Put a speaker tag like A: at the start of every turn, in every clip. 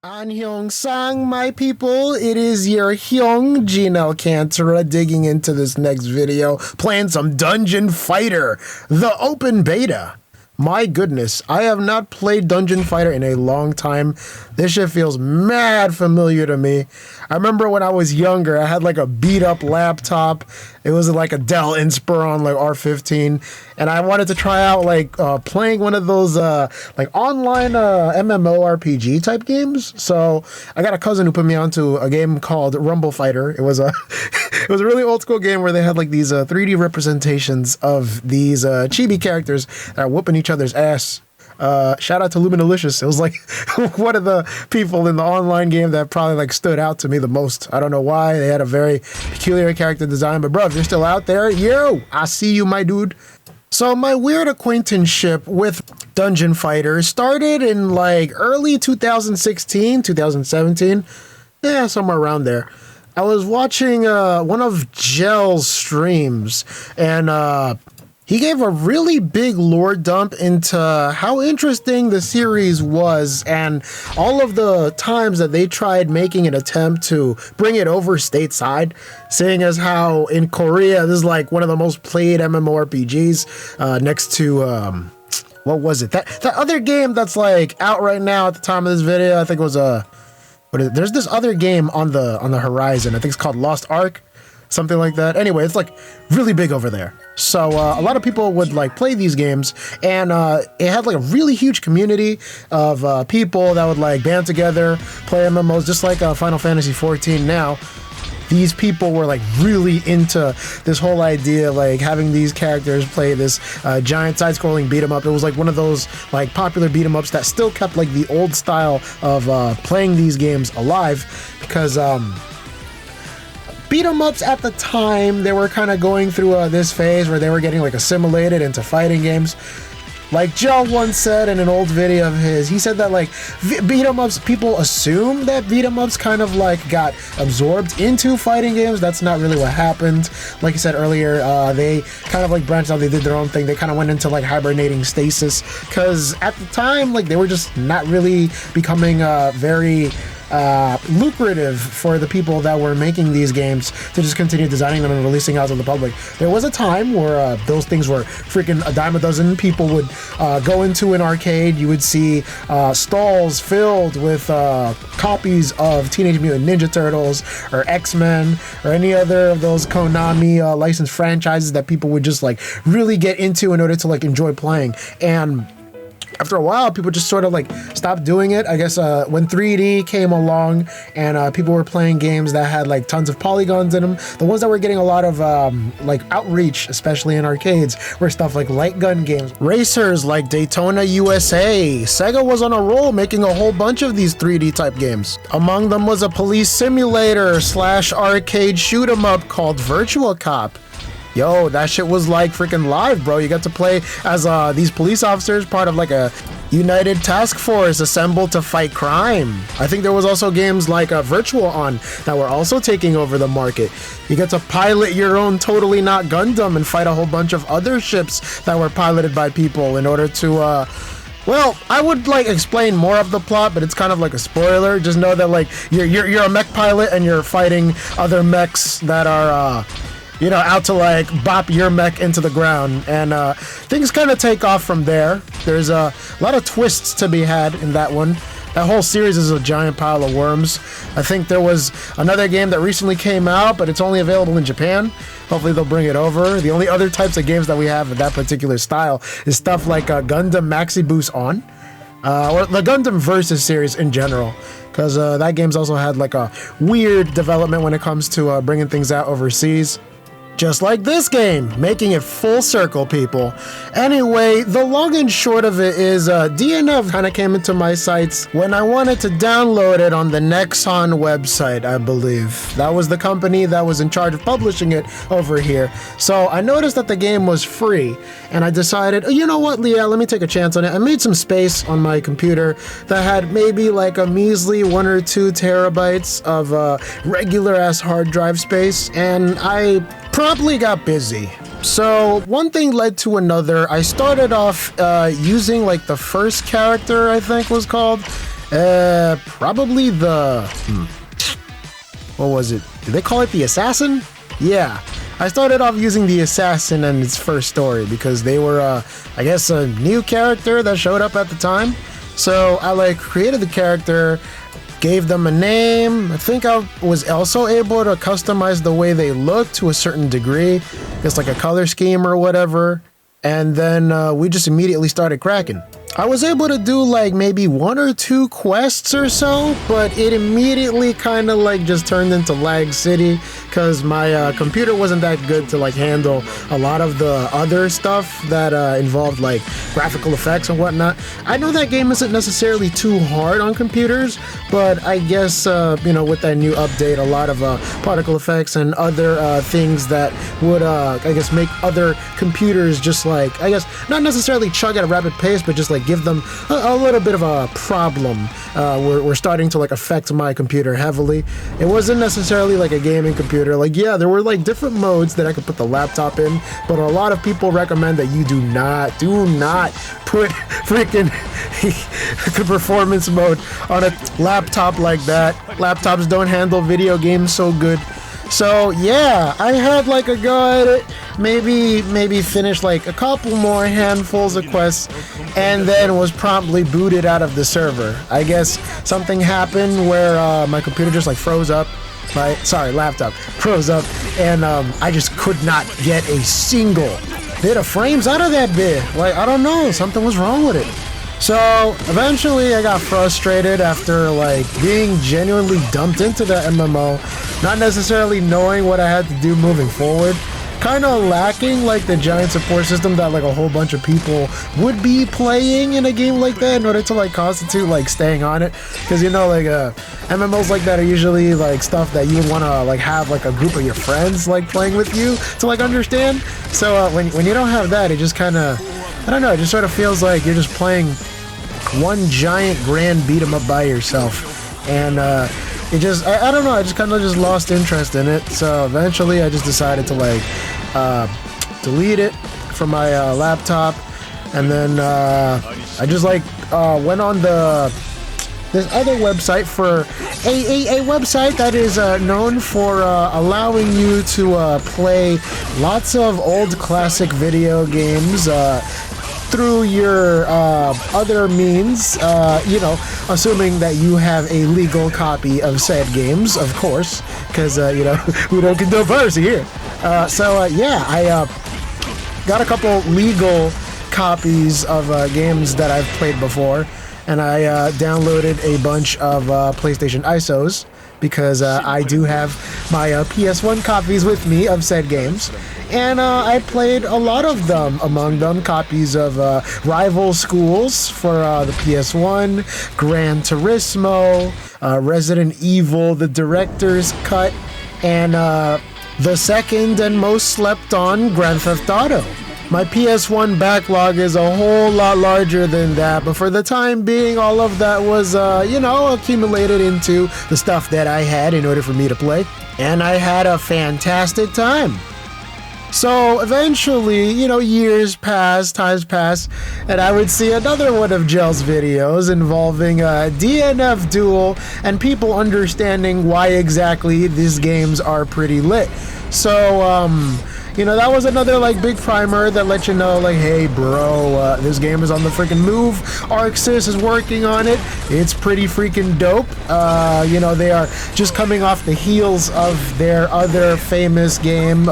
A: Anhyung Sang, my people, it is your Hyung Jin Alcantara digging into this next video, playing some Dungeon Fighter, the open beta. My goodness, I have not played Dungeon Fighter in a long time. This shit feels mad familiar to me. I remember when I was younger, I had like a beat up laptop. It was like a Dell Inspiron like R15, and I wanted to try out like playing one of those like online MMORPG type games. So I got a cousin who put me onto a game called Rumble Fighter. It was a it was a really old school game where they had like these 3D representations of these chibi characters that are whooping each other's ass. Shout out to Luminalicious. It was like one of the people in the online game that probably like stood out to me the most. I don't know why. They had a very peculiar character design, but bro, if you're still out there, yo, I see you, my dude. So my weird acquaintanceship with Dungeon Fighter started in like early 2016, 2017. Yeah, somewhere around there. I was watching one of Gel's streams, and he gave a really big lore dump into how interesting the series was and all of the times that they tried making an attempt to bring it over stateside, seeing as how in Korea, this is like one of the most played MMORPGs next to, what was it? That other game that's like out right now at the time of this video, I think it was there's this other game on the horizon. I think it's called Lost Ark, something like that. Anyway, it's like really big over there. So a lot of people would like play these games, and it had like a really huge community of people that would like band together, play MMOs, just like Final Fantasy 14 now. These people were like really into this whole idea, like having these characters play this giant side-scrolling beat 'em up. It was like one of those like popular beat 'em ups that still kept like the old style of playing these games alive, because beat 'em ups at the time, they were kind of going through this phase where they were getting like assimilated into fighting games. Like Joe once said in an old video of his, he said that like beat 'em ups, people assume that beat 'em ups kind of like got absorbed into fighting games. That's not really what happened. Like I said earlier, they kind of like branched out, they did their own thing. They kind of went into like hibernating stasis, because at the time, like they were just not really becoming very lucrative for the people that were making these games to just continue designing them and releasing out to the public. There was a time where those things were freaking a dime a dozen. People would go into an arcade, you would see stalls filled with copies of Teenage Mutant Ninja Turtles or X-Men or any other of those Konami licensed franchises that people would just like really get into in order to like enjoy playing. And after a while, people just sort of like stopped doing it. I guess when 3D came along and people were playing games that had like tons of polygons in them, the ones that were getting a lot of like outreach, especially in arcades, were stuff like light gun games, racers like Daytona USA. Sega was on a roll making a whole bunch of these 3D type games. Among them was a police simulator / arcade shoot 'em up called Virtual Cop. Yo, that shit was like freaking live, bro. You got to play as these police officers, part of like a united task force assembled to fight crime. I think there was also games like Virtual On that were also taking over the market. You get to pilot your own Totally Not Gundam and fight a whole bunch of other ships that were piloted by people in order to well, I would like explain more of the plot, but it's kind of like a spoiler. Just know that like you're a mech pilot and you're fighting other mechs that are you know, out to like bop your mech into the ground, and things kind of take off from there. There's a lot of twists to be had in that one. That whole series is a giant pile of worms. I think there was another game that recently came out, but it's only available in Japan. Hopefully they'll bring it over. The only other types of games that we have in that particular style is stuff like Gundam Maxi Boost On, or the Gundam Versus series in general, because that game's also had like a weird development when it comes to bringing things out overseas. Just like this game, making it full circle, people. Anyway, the long and short of it is DNF kind of came into my sights when I wanted to download it on the Nexon website, I believe. That was the company that was in charge of publishing it over here. So I noticed that the game was free, and I decided, oh, you know what, Leah, let me take a chance on it. I made some space on my computer that had maybe like a measly 1 or 2 terabytes of regular ass hard drive space, and I promptly got busy. So one thing led to another. I started off using like the first character, I think was called, Probably the... What was it? Did they call it the Assassin? Yeah. I started off using the Assassin in its first story because they were, I guess, a new character that showed up at the time. So I, like, created the character, gave them a name. I think I was also able to customize the way they look to a certain degree. Just like a color scheme or whatever. And then we just immediately started cracking. I was able to do like maybe 1 or 2 quests or so, but it immediately kind of like just turned into Lag City because my computer wasn't that good to like handle a lot of the other stuff that involved like graphical effects and whatnot. I know that game isn't necessarily too hard on computers, but I guess, you know, with that new update, a lot of particle effects and other things that would, I guess, make other computers just like, I guess, not necessarily chug at a rapid pace, but just like give them a little bit of a problem. We're starting to like affect my computer heavily. It wasn't necessarily like a gaming computer. Like, yeah, there were like different modes that I could put the laptop in, but a lot of people recommend that you do not put freaking performance mode on a laptop like that. Laptops don't handle video games so good. So yeah, I had like a go at it, maybe finished like a couple more handfuls of quests, and then was promptly booted out of the server. I guess something happened where my computer just like froze up. Laptop froze up, and I just could not get a single bit of frames out of that bit. Like, I don't know, something was wrong with it. So eventually I got frustrated after like being genuinely dumped into the MMO, not necessarily knowing what I had to do moving forward, kind of lacking like the giant support system that like a whole bunch of people would be playing in a game like that in order to like constitute like staying on it, because you know, like MMOs like that are usually like stuff that you would want to like have like a group of your friends like playing with you to like understand. So when you don't have that, it just kind of, I don't know, it just sort of feels like you're just playing one giant grand beat 'em up by yourself, and it just, I don't know, I just kind of just lost interest in it. So eventually I just decided to like delete it from my laptop, and then I just like went on this other website, for a website that is known for allowing you to play lots of old classic video games through your other means, you know, assuming that you have a legal copy of said games, of course, because, you know, we don't condone piracy here. Yeah, I got a couple legal copies of games that I've played before, and I downloaded a bunch of PlayStation ISOs, because I do have my PS1 copies with me of said games. And I played a lot of them, among them copies of Rival Schools for the PS1, Gran Turismo, Resident Evil, the Director's Cut, and the second and most slept on Grand Theft Auto. My PS1 backlog is a whole lot larger than that, but for the time being, all of that was, you know, accumulated into the stuff that I had in order for me to play. And I had a fantastic time. So eventually, you know, years pass, times pass, and I would see another one of Gel's videos involving DNF Duel and people understanding why exactly these games are pretty lit. So, you know, that was another like big primer that let you know, like, hey bro, this game is on the freaking move. ArcSys is working on it. It's pretty freaking dope. You know, they are just coming off the heels of their other famous game,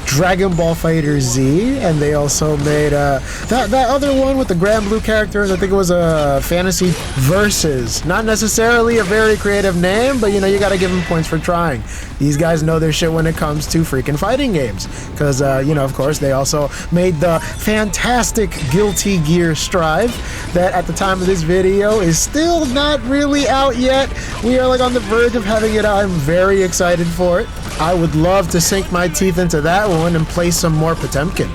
A: Dragon Ball Fighter Z, and they also made that other one with the Grand Blue characters. I think it was a Fantasy Versus. Not necessarily a very creative name, but you know, you gotta give them points for trying. These guys know their shit when it comes to freaking fighting games. Because, you know, of course, they also made the fantastic Guilty Gear Strive that at the time of this video is still not really out yet. We are like on the verge of having it out. I'm very excited for it. I would love to sink my teeth into that one and play some more Potemkin.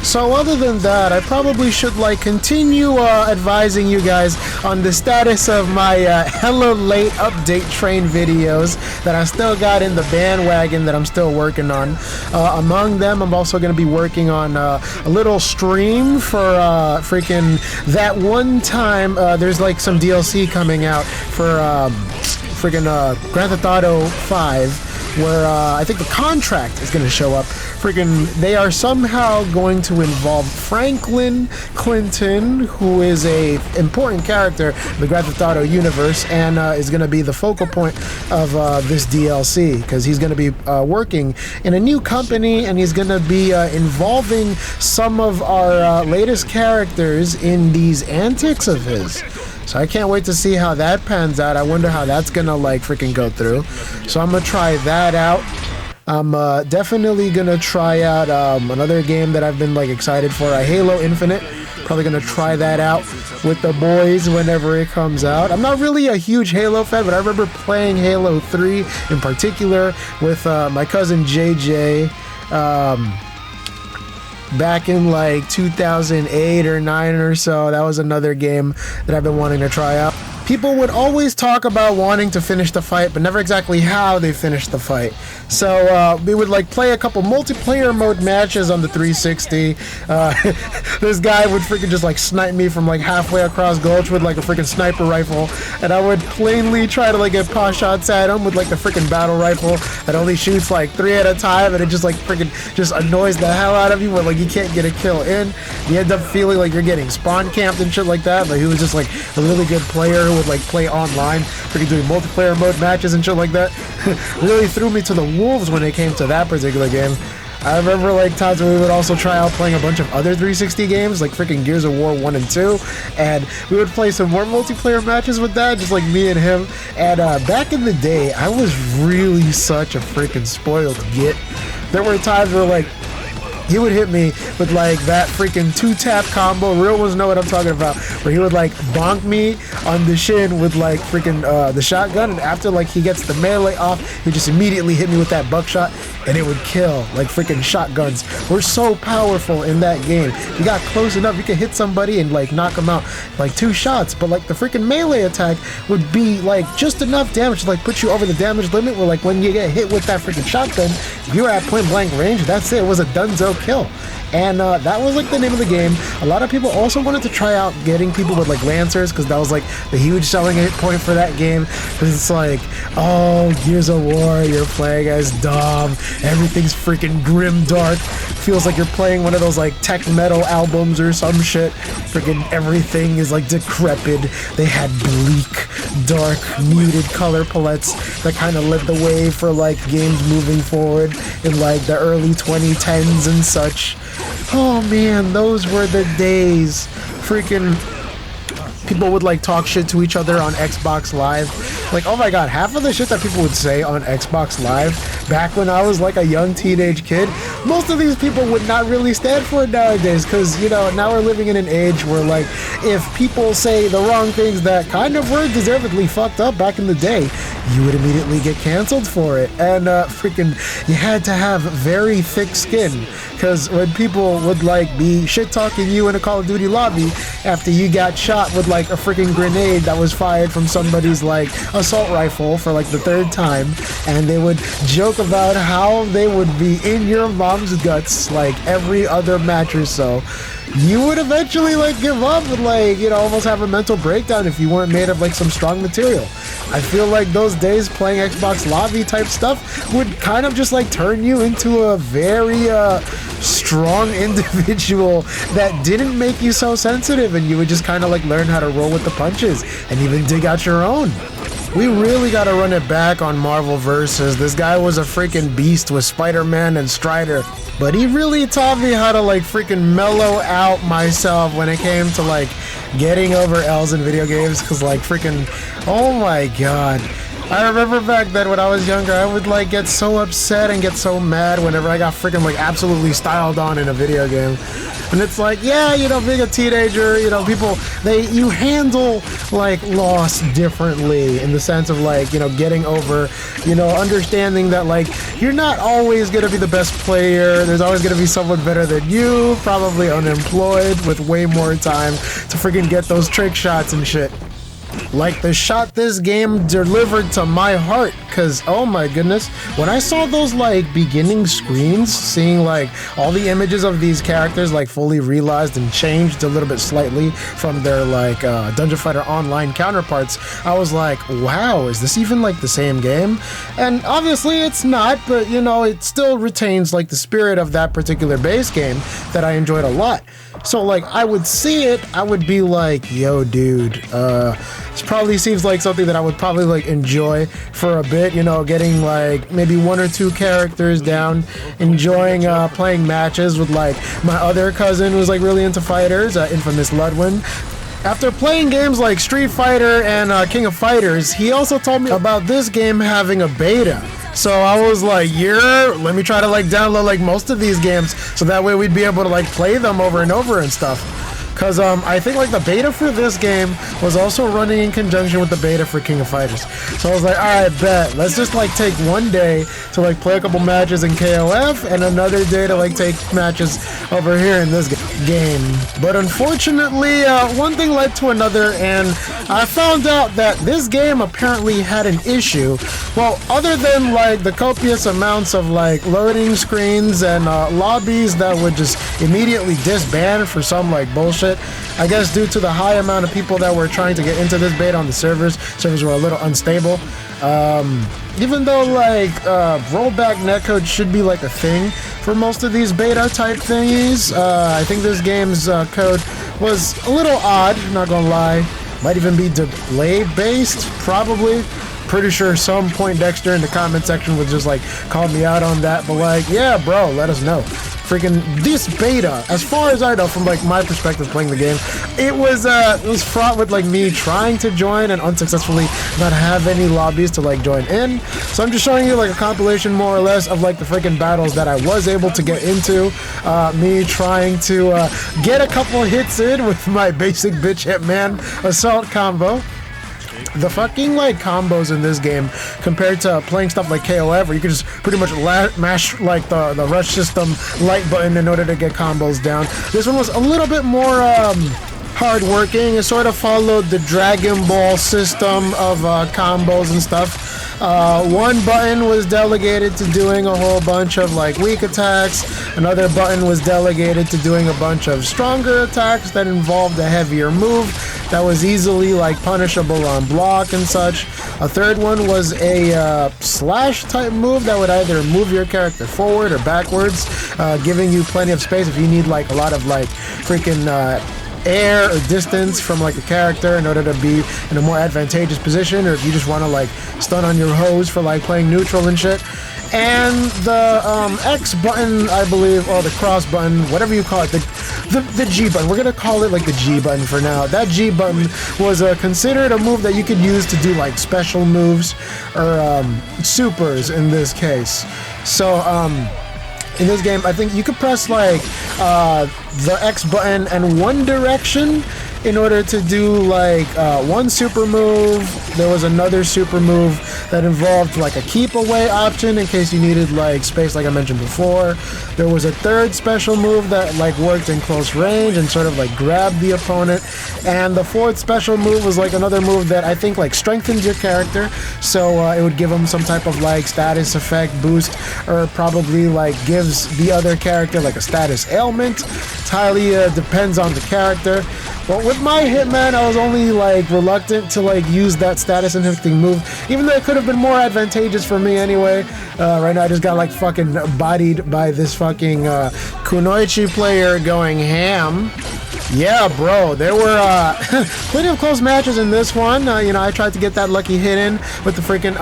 A: So other than that, I probably should like continue advising you guys on the status of my hella late update train videos that I still got in the bandwagon that I'm still working on. Among them, I'm also going to be working on a little stream for freaking that one time there's like some DLC coming out for freaking Grand Theft Auto 5. Where I think the contract is going to show up. Freaking, they are somehow going to involve Franklin Clinton, who is a important character in the Grand Theft Auto universe, and is going to be the focal point of this DLC, because he's going to be working in a new company, and he's going to be involving some of our latest characters in these antics of his. So I can't wait to see how that pans out. I wonder how that's gonna like freaking go through. So I'm gonna try that out. I'm definitely gonna try out another game that I've been like excited for, Halo Infinite. Probably gonna try that out with the boys whenever it comes out. I'm not really a huge Halo fan, but I remember playing Halo 3 in particular with my cousin JJ. Back in like 2008 or 9 or so. That was another game that I've been wanting to try out. People would always talk about wanting to finish the fight, but never exactly how they finished the fight. So we would like play a couple multiplayer mode matches on the 360. This guy would freaking just like snipe me from like halfway across Gulch with like a freaking sniper rifle, and I would plainly try to like get pot shots at him with like the freaking battle rifle that only shoots like 3 at a time, and it just like freaking just annoys the hell out of you where like you can't get a kill in. You end up feeling like you're getting spawn camped and shit like that. But he was just like a really good player who would like play online, freaking doing multiplayer mode matches and shit like that. Really threw me to the wolves when it came to that particular game. I remember like times when we would also try out playing a bunch of other 360 games like freaking Gears of War 1 and 2, and we would play some more multiplayer matches with that, just like me and him. And back in the day, I was really such a freaking spoiled git. There were times where like he would hit me with like that freaking 2-tap combo. Real ones know what I'm talking about. Where he would like bonk me on the shin with like freaking the shotgun, and after like he gets the melee off, he just immediately hit me with that buckshot, and it would kill. Like freaking shotguns were so powerful in that game. You got close enough, you could hit somebody and like knock them out like 2 shots, but like the freaking melee attack would be like just enough damage to like put you over the damage limit, where like when you get hit with that freaking shotgun, if you were at point blank range, that's it. It was a donezo kill. And that was like the name of the game. A lot of people also wanted to try out getting people with like Lancers, because that was like the huge selling point for that game. Because it's like, oh, Gears of War, you're playing as Dom, everything's freaking grim dark, feels like you're playing one of those like tech metal albums or some shit. Freaking everything is like decrepit. They had bleak, dark, muted color palettes that kind of led the way for like games moving forward in like the early 2010s and such. Oh man, those were the days. Freaking people would like talk shit to each other on Xbox Live. Like, oh my god, half of the shit that people would say on Xbox Live back when I was like a young teenage kid, most of these people would not really stand for it nowadays, because, you know, now we're living in an age where like if people say the wrong things that kind of were deservedly fucked up back in the day, you would immediately get canceled for it. And freaking you had to have very thick skin, because when people would like be shit talking you in a Call of Duty lobby after you got shot with like a freaking grenade that was fired from somebody's like assault rifle for like the 3rd time, and they would joke about how they would be in your mom's guts like every other match or so, you would eventually like give up and like, you know, almost have a mental breakdown if you weren't made of like some strong material. I feel like those days playing Xbox lobby type stuff would kind of just like turn you into a very strong individual that didn't make you so sensitive, and you would just kind of like learn how to roll with the punches and even dig out your own. We really gotta run it back on Marvel Versus. This guy was a freaking beast with Spider-Man and Strider, but he really taught me how to like freaking mellow out myself when it came to like getting over L's in video games, because like freaking, oh my god. I remember back then when I was younger, I would like get so upset and get so mad whenever I got freaking like absolutely styled on in a video game. And it's like, yeah, you know, being a teenager, you know, you handle like loss differently in the sense of like, you know, getting over, you know, understanding that like you're not always gonna be the best player. There's always gonna be someone better than you, probably unemployed with way more time to freaking get those trick shots and shit. Like the shot this game delivered to my heart, cause oh my goodness, when I saw those like beginning screens, seeing like all the images of these characters like fully realized and changed a little bit slightly from their like Dungeon Fighter Online counterparts, I was like, wow, is this even like the same game? And obviously it's not, but you know, it still retains like the spirit of that particular base game that I enjoyed a lot. So like I would see it, I would be like, yo dude, this probably seems like something that I would probably like enjoy for a bit, you know, getting like maybe 1 or 2 characters down, enjoying playing matches with like my other cousin who's like really into fighters, infamous Ludwin. After playing games like Street Fighter and King of Fighters, he also told me about this game having a beta. So I was like, yeah, let me try to like download like most of these games so that way we'd be able to like play them over and over and stuff. Cause I think like the beta for this game was also running in conjunction with the beta for King of Fighters. So I was like, alright, bet. Let's just like take one day to like play a couple matches in KOF and another day to like take matches over here in this game. But unfortunately, one thing led to another and I found out that this game apparently had an issue. Well, other than like the copious amounts of like loading screens and lobbies that would just immediately disband for some like bullshit. I guess due to the high amount of people that were trying to get into this beta on the servers were a little unstable. Even though like rollback netcode should be like a thing for most of these beta type thingies, I think this game's code was a little odd, not gonna lie. Might even be delay based, probably. Pretty sure some point Dexter in the comment section would just like call me out on that, but like, yeah, bro, let us know. Freaking this beta, as far as I know from like my perspective playing the game, it was fraught with like me trying to join and unsuccessfully not have any lobbies to like join in. So I'm just showing you like a compilation more or less of like the freaking battles that I was able to get into. Me trying to get a couple hits in with my basic bitch hitman assault combo. The fucking like combos in this game compared to playing stuff like KOF where you can just pretty much mash like the rush system light button in order to get combos down. This one was a little bit more hard-working. It sort of followed the Dragon Ball system of combos and stuff. One button was delegated to doing a whole bunch of like weak attacks. Another button was delegated to doing a bunch of stronger attacks that involved a heavier move that was easily like punishable on block and such. A third one was a slash type move that would either move your character forward or backwards, giving you plenty of space if you need like a lot of like freaking air or distance from like a character in order to be in a more advantageous position, or if you just want to like stun on your hose for like playing neutral and shit. And the X button, I believe, or the cross button, whatever you call it, the G button, we're gonna call it like the G button for now. That G button was considered a move that you could use to do like special moves or supers in this case. So in this game, I think you could press like the X button and one direction in order to do like one super move. There was another super move that involved like a keep away option in case you needed like space, like I mentioned before. There was a third special move that like worked in close range and sort of like grabbed the opponent. And the fourth special move was like another move that I think like strengthens your character, so it would give them some type of like status effect boost, or probably like gives the other character like a status ailment. Entirely depends on the character. But with my Hitman, I was only like reluctant to like use that status enhancing move, even though it could have been more advantageous for me anyway. Right now I just got like fucking bodied by this fucking Kunoichi player going ham. Yeah, bro, there were plenty of close matches in this one. You know, I tried to get that lucky hit in with the freaking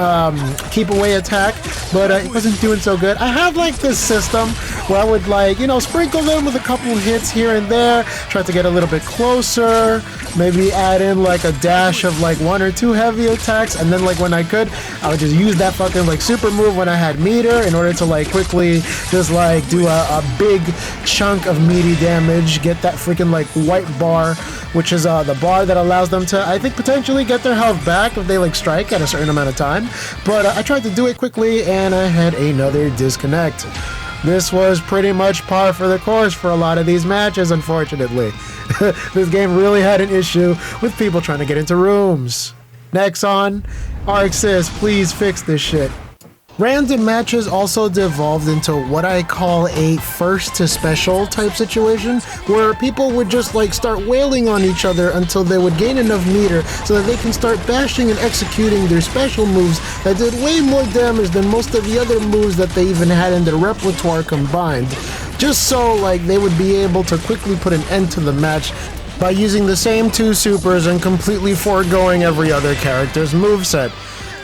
A: keep away attack, but it wasn't doing so good. I have like this system where I would like, you know, sprinkle them with a couple hits here and there, try to get a little bit closer, maybe add in like a dash of like 1 or 2 heavy attacks, and then like when I could, I would just use that fucking like super move when I had meter in order to like quickly just like do a big chunk of meaty damage, get that freaking like white bar, which is the bar that allows them to, I think, potentially get their health back if they like strike at a certain amount of time. But I tried to do it quickly and I had another disconnect. This was pretty much par for the course for a lot of these matches, unfortunately. This game really had an issue with people trying to get into rooms. Next on, Arxis, please fix this shit. Random matches also devolved into what I call a first to special type situation, where people would just like start wailing on each other until they would gain enough meter so that they can start bashing and executing their special moves that did way more damage than most of the other moves that they even had in their repertoire combined, just so like they would be able to quickly put an end to the match by using the same 2 supers and completely foregoing every other character's moveset.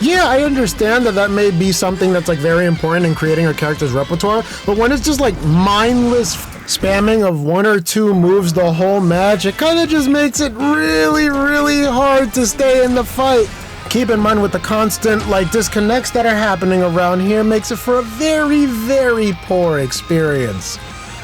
A: Yeah, I understand that that may be something that's like very important in creating a character's repertoire, but when it's just like mindless spamming of 1 or 2 moves the whole match, it kind of just makes it really, really hard to stay in the fight. Keep in mind with the constant like disconnects that are happening around here makes it for a very, very poor experience.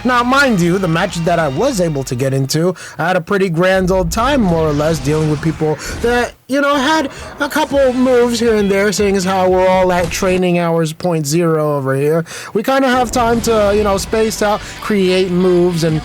A: Now, mind you, the matches that I was able to get into, I had a pretty grand old time, more or less, dealing with people that, you know, had a couple moves here and there, seeing as how we're all at training hours 0.0 over here. We kind of have time to, you know, space out, create moves, and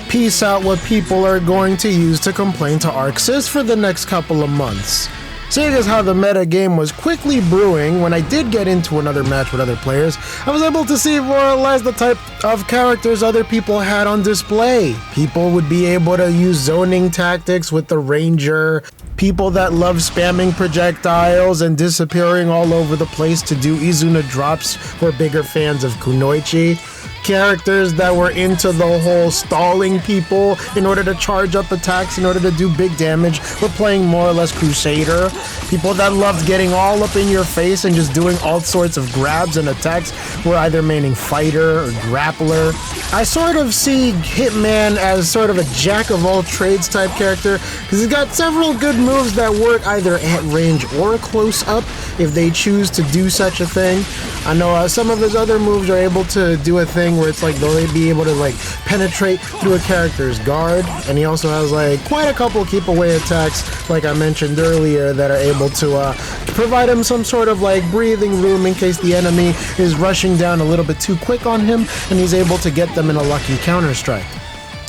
A: piece out what people are going to use to complain to Arxis for the next couple of months. Seeing as how the meta game was quickly brewing, when I did get into another match with other players, I was able to see more or less the type of characters other people had on display. People would be able to use zoning tactics with the ranger, people that love spamming projectiles and disappearing all over the place to do Izuna drops were bigger fans of Kunoichi. Characters that were into the whole stalling people in order to charge up attacks in order to do big damage were playing more or less Crusader. People that loved getting all up in your face and just doing all sorts of grabs and attacks were either maining Fighter or Grappler. I sort of see Hitman as sort of a jack of all trades type character because he's got several good moves that work either at range or close up if they choose to do such a thing. I know some of his other moves are able to do a thing where it's like they'll be able to like penetrate through a character's guard, and he also has like quite a couple keep away attacks like I mentioned earlier that are able to provide him some sort of like breathing room in case the enemy is rushing down a little bit too quick on him, and he's able to get them in a lucky counter strike.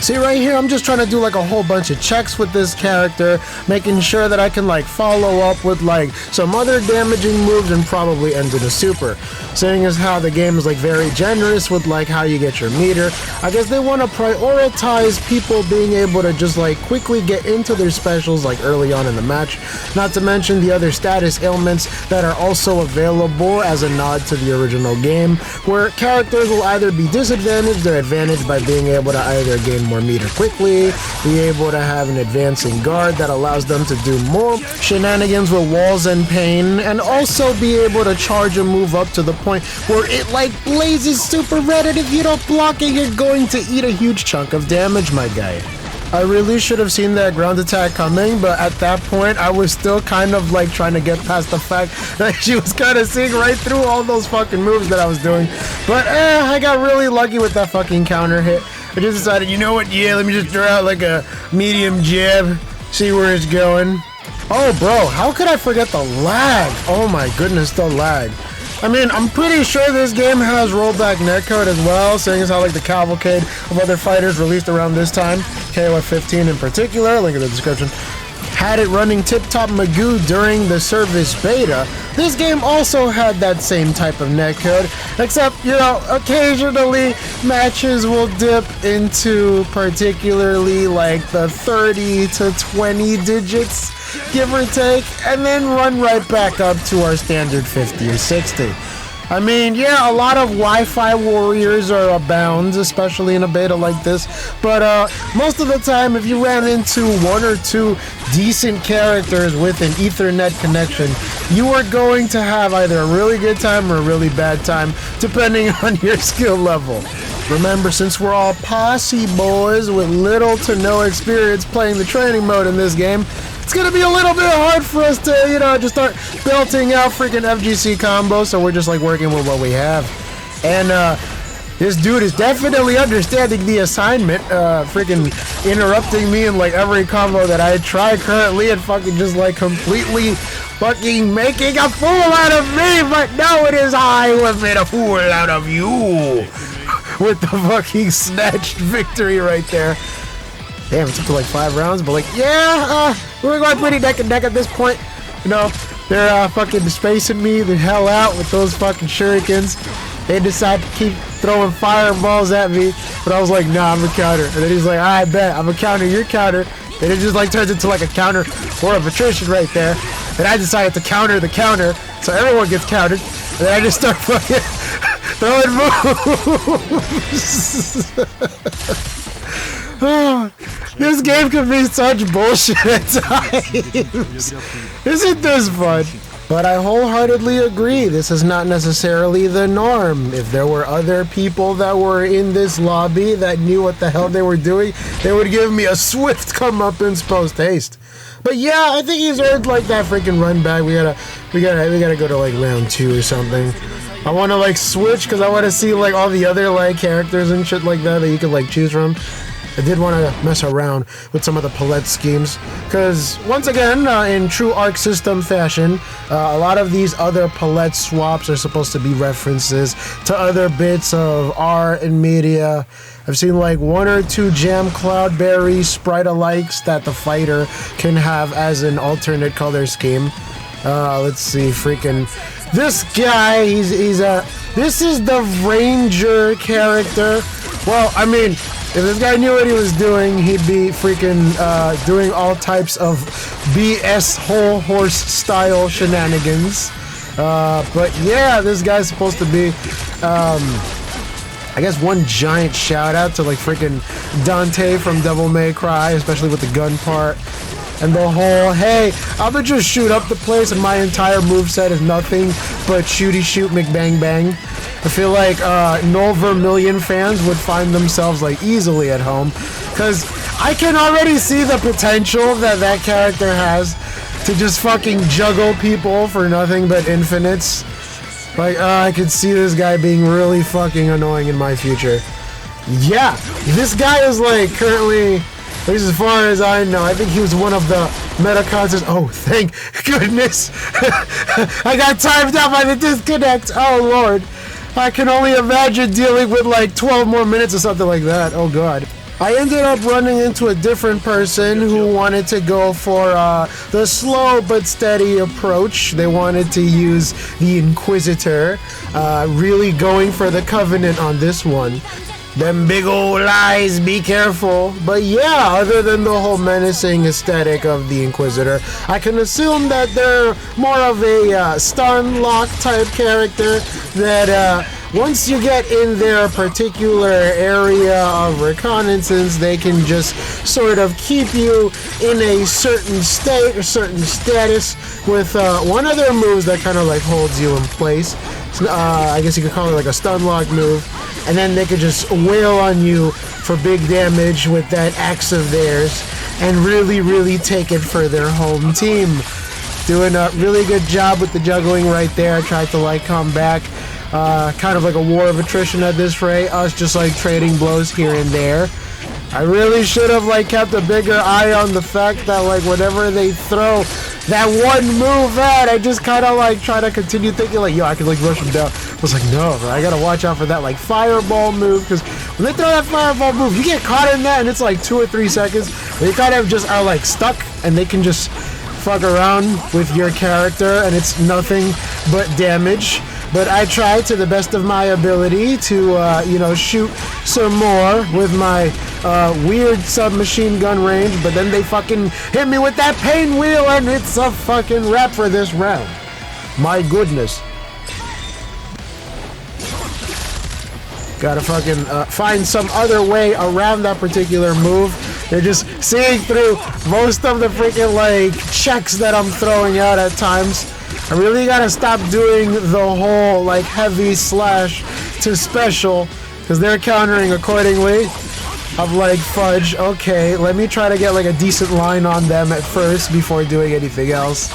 A: See right here, I'm just trying to do like a whole bunch of checks with this character, making sure that I can like follow up with like some other damaging moves and probably end in a super. Seeing as how the game is like very generous with like how you get your meter, I guess they want to prioritize people being able to just like quickly get into their specials like early on in the match, not to mention the other status ailments that are also available as a nod to the original game, where characters will either be disadvantaged or advantaged by being able to either gain more meter quickly, be able to have an advancing guard that allows them to do more shenanigans with walls and pain, and also be able to charge a move up to the point where it like blazes super red, and if you don't block it, you're going to eat a huge chunk of damage, my guy. I really should have seen that ground attack coming, but at that point, I was still kind of like trying to get past the fact that she was kind of seeing right through all those fucking moves that I was doing. But I got really lucky with that fucking counter hit. I just decided, you know what, yeah, let me just throw out like a medium jab, see where it's going. Oh, bro, how could I forget the lag? Oh my goodness, the lag. I mean, I'm pretty sure this game has rollback netcode as well, seeing as how like the cavalcade of other fighters released around this time, KOF 15 in particular, link in the description, had it running tip-top Magoo during the service beta. This game also had that same type of netcode, except, you know, occasionally matches will dip into particularly like the 30 to 20 digits, give or take, and then run right back up to our standard 50 or 60. I mean, yeah, a lot of Wi-Fi warriors are abound, especially in a beta like this. But most of the time, if you ran into one or two decent characters with an Ethernet connection, you are going to have either a really good time or a really bad time, depending on your skill level. Remember, since we're all posse boys with little to no experience playing the training mode in this game, it's gonna be a little bit hard for us to, you know, just start belting out freaking FGC combos, so we're just like working with what we have. And this dude is definitely understanding the assignment, freaking interrupting me in like every combo that I try currently and fucking just like completely fucking making a fool out of me, but no, it is I who have made a fool out of you. With the fucking snatched victory right there. Damn, it took like 5 rounds, but like, yeah, we're going pretty neck and neck at this point. You know, they're fucking spacing me the hell out with those fucking shurikens. They decide to keep throwing fireballs at me, but I was like, nah, I'm a counter. And then he's like, I bet, I'm a counter, you're counter. And it just like turns into like a counter or of attrition right there. And I decided to counter the counter, so everyone gets countered. And then I just start fucking throwing moves. This game can be such bullshit at times. Isn't this fun? But I wholeheartedly agree, this is not necessarily the norm. If there were other people that were in this lobby that knew what the hell they were doing, they would give me a swift comeuppance post-haste. But yeah, I think he's earned like that freaking run back. We gotta go to like round 2 or something. I want to like switch because I want to see like all the other like characters and shit like that you could like choose from. I did want to mess around with some of the palette schemes because once again, in true Arc System fashion, a lot of these other palette swaps are supposed to be references to other bits of art and media. I've seen like 1 or 2 Jam Cloudberry sprite-alikes that the fighter can have as an alternate color scheme. Let's see, freaking this guy, this is the Ranger character. Well, I mean, if this guy knew what he was doing, he'd be freaking doing all types of BS whole horse style shenanigans. But yeah, this guy's supposed to be, I guess, one giant shout out to like freaking Dante from Devil May Cry, especially with the gun part. And the whole, hey, I'ma just shoot up the place and my entire moveset is nothing but shooty shoot McBang Bang. I feel like Null Vermilion fans would find themselves like easily at home, because I can already see the potential that that character has to just fucking juggle people for nothing but infinites. Like, I could see this guy being really fucking annoying in my future. Yeah, this guy is like currently, at least as far as I know, I think he was one of the Metacons. Oh, thank goodness. I got timed out by the disconnect. Oh, Lord. I can only imagine dealing with like 12 more minutes or something like that. Oh, God. I ended up running into a different person who wanted to go for the slow but steady approach. They wanted to use the Inquisitor, really going for the Covenant on this one. Them big old eyes, be careful. But yeah, other than the whole menacing aesthetic of the Inquisitor, I can assume that they're more of a stun lock type character that once you get in their particular area of reconnaissance, they can just sort of keep you in a certain state or certain status with one of their moves that kind of like holds you in place. I guess you could call it like a stun lock move. And then they could just wail on you for big damage with that axe of theirs and really, really take it for their home team. Doing a really good job with the juggling right there. I tried to like come back. Kind of like a war of attrition at this rate. Us just like trading blows here and there. I really should have like kept a bigger eye on the fact that like whenever they throw that one move at, I just kind of like try to continue thinking like, yo, I can like rush them down. I was like, no, bro, I gotta watch out for that like fireball move, because when they throw that fireball move, you get caught in that and it's like 2 or 3 seconds. They kind of just are like stuck and they can just fuck around with your character and it's nothing but damage. But I try to the best of my ability to, you know, shoot some more with my weird submachine gun range, but then they fucking hit me with that pain wheel and it's a fucking wrap for this round. My goodness. Gotta fucking find some other way around that particular move. They're just seeing through most of the freaking, like, checks that I'm throwing out at times. I really gotta stop doing the whole, like, heavy slash to special, because they're countering accordingly. I'm like, fudge, okay, let me try to get, like, a decent line on them at first before doing anything else.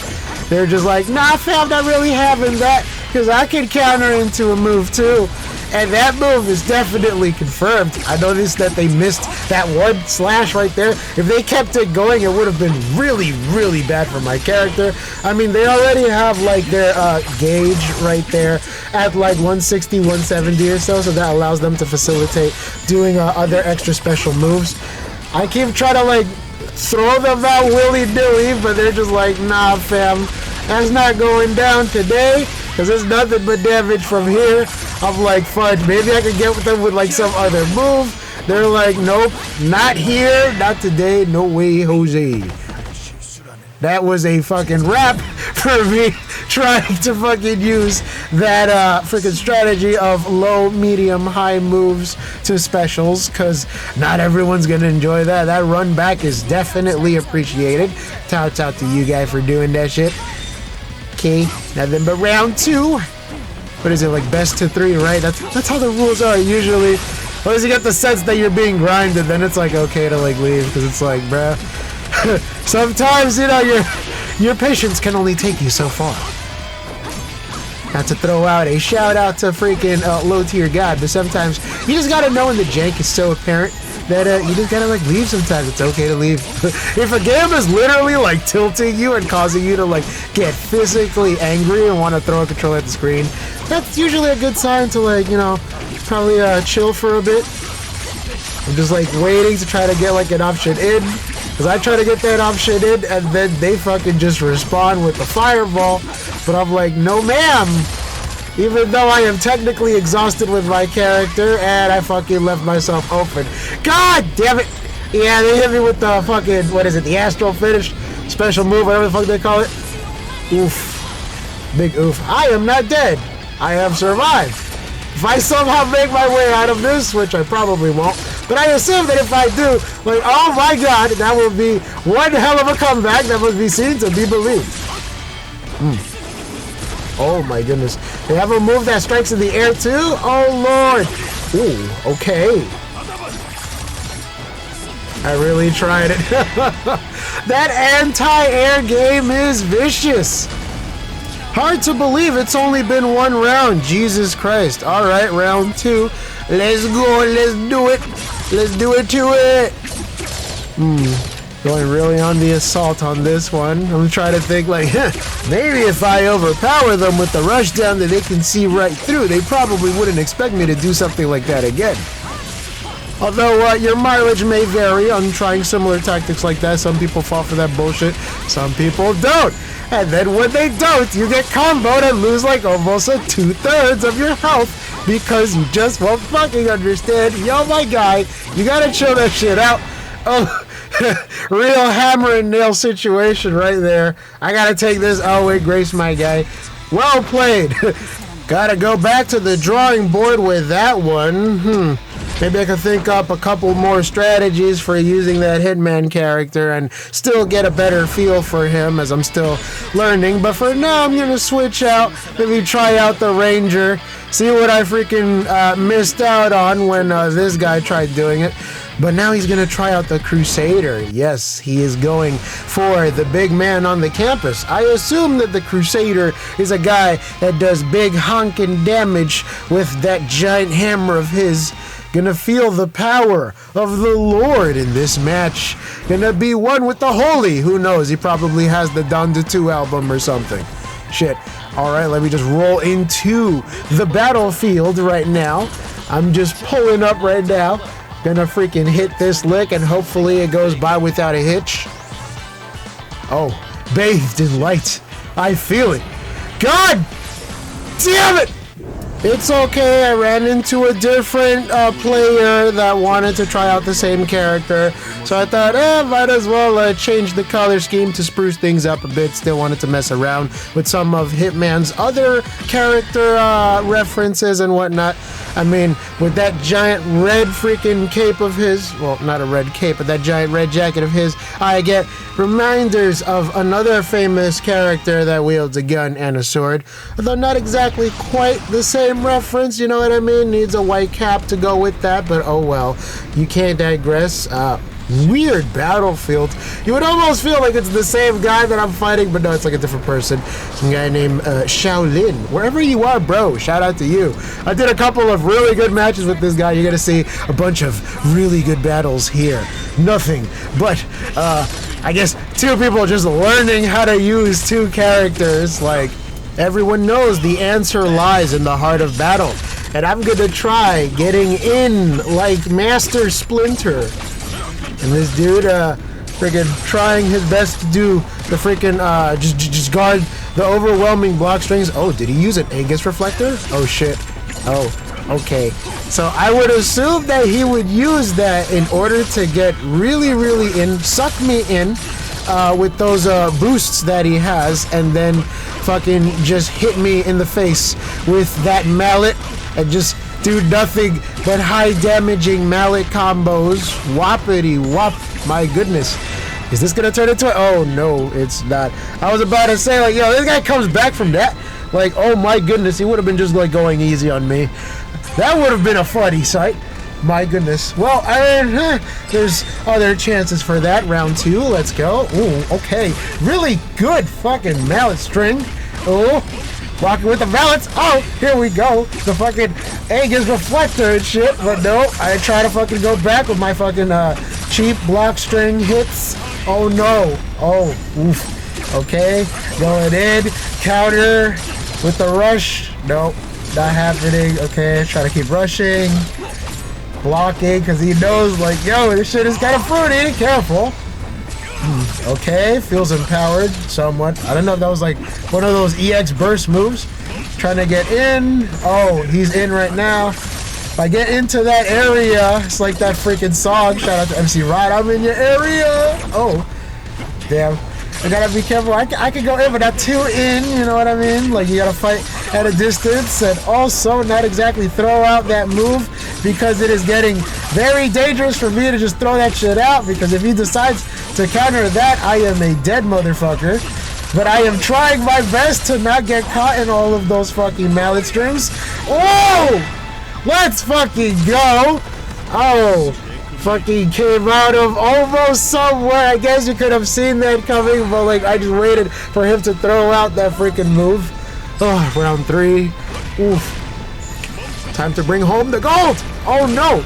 A: They're just like, nah, fam, not really having that, because I can counter into a move, too. And that move is definitely confirmed. I noticed that they missed that one slash right there. If they kept it going, it would have been really, really bad for my character. I mean, they already have, like, their gauge right there at, like, 160, 170 or so, so that allows them to facilitate doing other extra special moves. I keep trying to, like, throw them out willy-nilly, but they're just like, nah, fam, that's not going down today, because it's nothing but damage from here. I'm like, fudge, maybe I could get with them with, like, some other move. They're like, nope, not here, not today, no way, Jose. That was a fucking wrap for me trying to fucking use that freaking strategy of low, medium, high moves to specials, because not everyone's going to enjoy that. That run back is definitely appreciated. Touts out to you guys for doing that shit. Okay, nothing but round 2. What is it, like best to 3, right? That's how the rules are usually. Unless you get the sense that you're being grinded, then it's like okay to like leave, because it's like, bruh. Sometimes, you know, your patience can only take you so far. Not to throw out a shout out to freaking low tier god, but sometimes you just gotta know when the jank is so apparent that you just gotta like leave sometimes. It's okay to leave. If a game is literally like tilting you and causing you to like get physically angry and want to throw a controller at the screen, that's usually a good sign to like, you know, probably chill for a bit. I'm just like waiting to try to get like an option in, because I try to get that option in and then they fucking just respond with the fireball, but I'm like, no ma'am. Even though I am technically exhausted with my character and I fucking left myself open. God damn it! Yeah, they hit me with the fucking, what is it, the astral finish? Special move, whatever the fuck they call it. Oof. Big oof. I am not dead. I have survived. If I somehow make my way out of this, which I probably won't, but I assume that if I do, like, oh my god, that will be one hell of a comeback that must be seen to be believed. Oh my goodness. They have a move that strikes in the air too? Oh lord. Ooh, okay. I really tried it. That anti-air game is vicious. Hard to believe it's only been one round. Jesus Christ. Alright, round 2. Let's go. Let's do it. Let's do it to it. Going really on the assault on this one. I'm trying to think like, maybe if I overpower them with the rush down that they can see right through, they probably wouldn't expect me to do something like that again. Although your mileage may vary on trying similar tactics like that. Some people fall for that bullshit. Some people don't. And then when they don't, you get comboed and lose like almost a 2/3 of your health because you just won't fucking understand. Yo, my guy, you gotta chill that shit out. Oh, real hammer and nail situation right there. I gotta take this. Oh, wait, Grace, my guy. Well played. Gotta go back to the drawing board with that one. Maybe I could think up a couple more strategies for using that Hitman character and still get a better feel for him as I'm still learning. But for now, I'm gonna switch out, maybe try out the Ranger, see what I freaking missed out on when this guy tried doing it. But now he's gonna try out the Crusader. Yes, he is going for the big man on the campus. I assume that the Crusader is a guy that does big honking damage with that giant hammer of his. Gonna feel the power of the Lord in this match. Gonna be one with the Holy. Who knows? He probably has the Down to 2 album or something. Shit. Alright, let me just roll into the battlefield right now. I'm just pulling up right now. Gonna freaking hit this lick and hopefully it goes by without a hitch. Oh, bathed in light. I feel it. God damn it! It's okay, I ran into a different player that wanted to try out the same character, so I thought, might as well change the color scheme to spruce things up a bit. Still wanted to mess around with some of Hitman's other character references and whatnot. I mean, with that giant red freaking cape of his, well, not a red cape, but that giant red jacket of his, I get reminders of another famous character that wields a gun and a sword, although not exactly quite the same reference, you know what I mean? Needs a white cap to go with that, but oh well, you can't digress. Weird battlefield. You would almost feel like it's the same guy that I'm fighting, but no, it's like a different person. Some guy named Shaolin. Wherever you are, bro, shout out to you. I did a couple of really good matches with this guy. You're gonna see a bunch of really good battles here. Nothing but, I guess, two people just learning how to use two characters. Like, everyone knows the answer lies in the heart of battle. And I'm gonna try getting in like Master Splinter. And this dude, freaking trying his best to do the freaking, just guard the overwhelming block strings. Oh, did he use an Aegis reflector? Oh, shit. Oh, okay. So I would assume that he would use that in order to get really, really in, suck me in, with those, boosts that he has, and then fucking just hit me in the face with that mallet and just do nothing but high damaging mallet combos. Whoppity whop. My goodness. Is this gonna turn into it? Oh no, it's not. I was about to say, like, yo, this guy comes back from that. Like, oh my goodness, he would have been just like going easy on me. That would have been a funny sight. My goodness. Well, I mean, there's other chances for that. Round 2, let's go. Ooh, okay. Really good fucking mallet string. Oh. Walking with the mallets. Oh, here we go. The fucking Aegis reflector and shit. But no, I try to fucking go back with my fucking cheap block string hits. Oh no. Oh, oof. Okay. Going in. Counter with the rush. Nope. Not happening. Okay. Try to keep rushing. Blocking because he knows, like, yo, this shit is kind of fruity. Careful. Okay, feels empowered somewhat. I don't know if that was like one of those EX burst moves. Trying to get in. Oh, he's in right now. If I get into that area, it's like that freaking song. Shout out to MC Rod. I'm in your area. Oh, damn. I gotta be careful. I can go in, but not too in. You know what I mean? Like, you gotta fight at a distance, and also not exactly throw out that move, because it is getting very dangerous for me to just throw that shit out, because if he decides to counter that, I am a dead motherfucker. But I am trying my best to not get caught in all of those fucking mallet strings. Oh! Let's fucking go! Oh! Fucking came out of almost somewhere. I guess you could have seen that coming, but like, I just waited for him to throw out that freaking move. Oh, round 3. Oof. Time to bring home the gold! Oh no!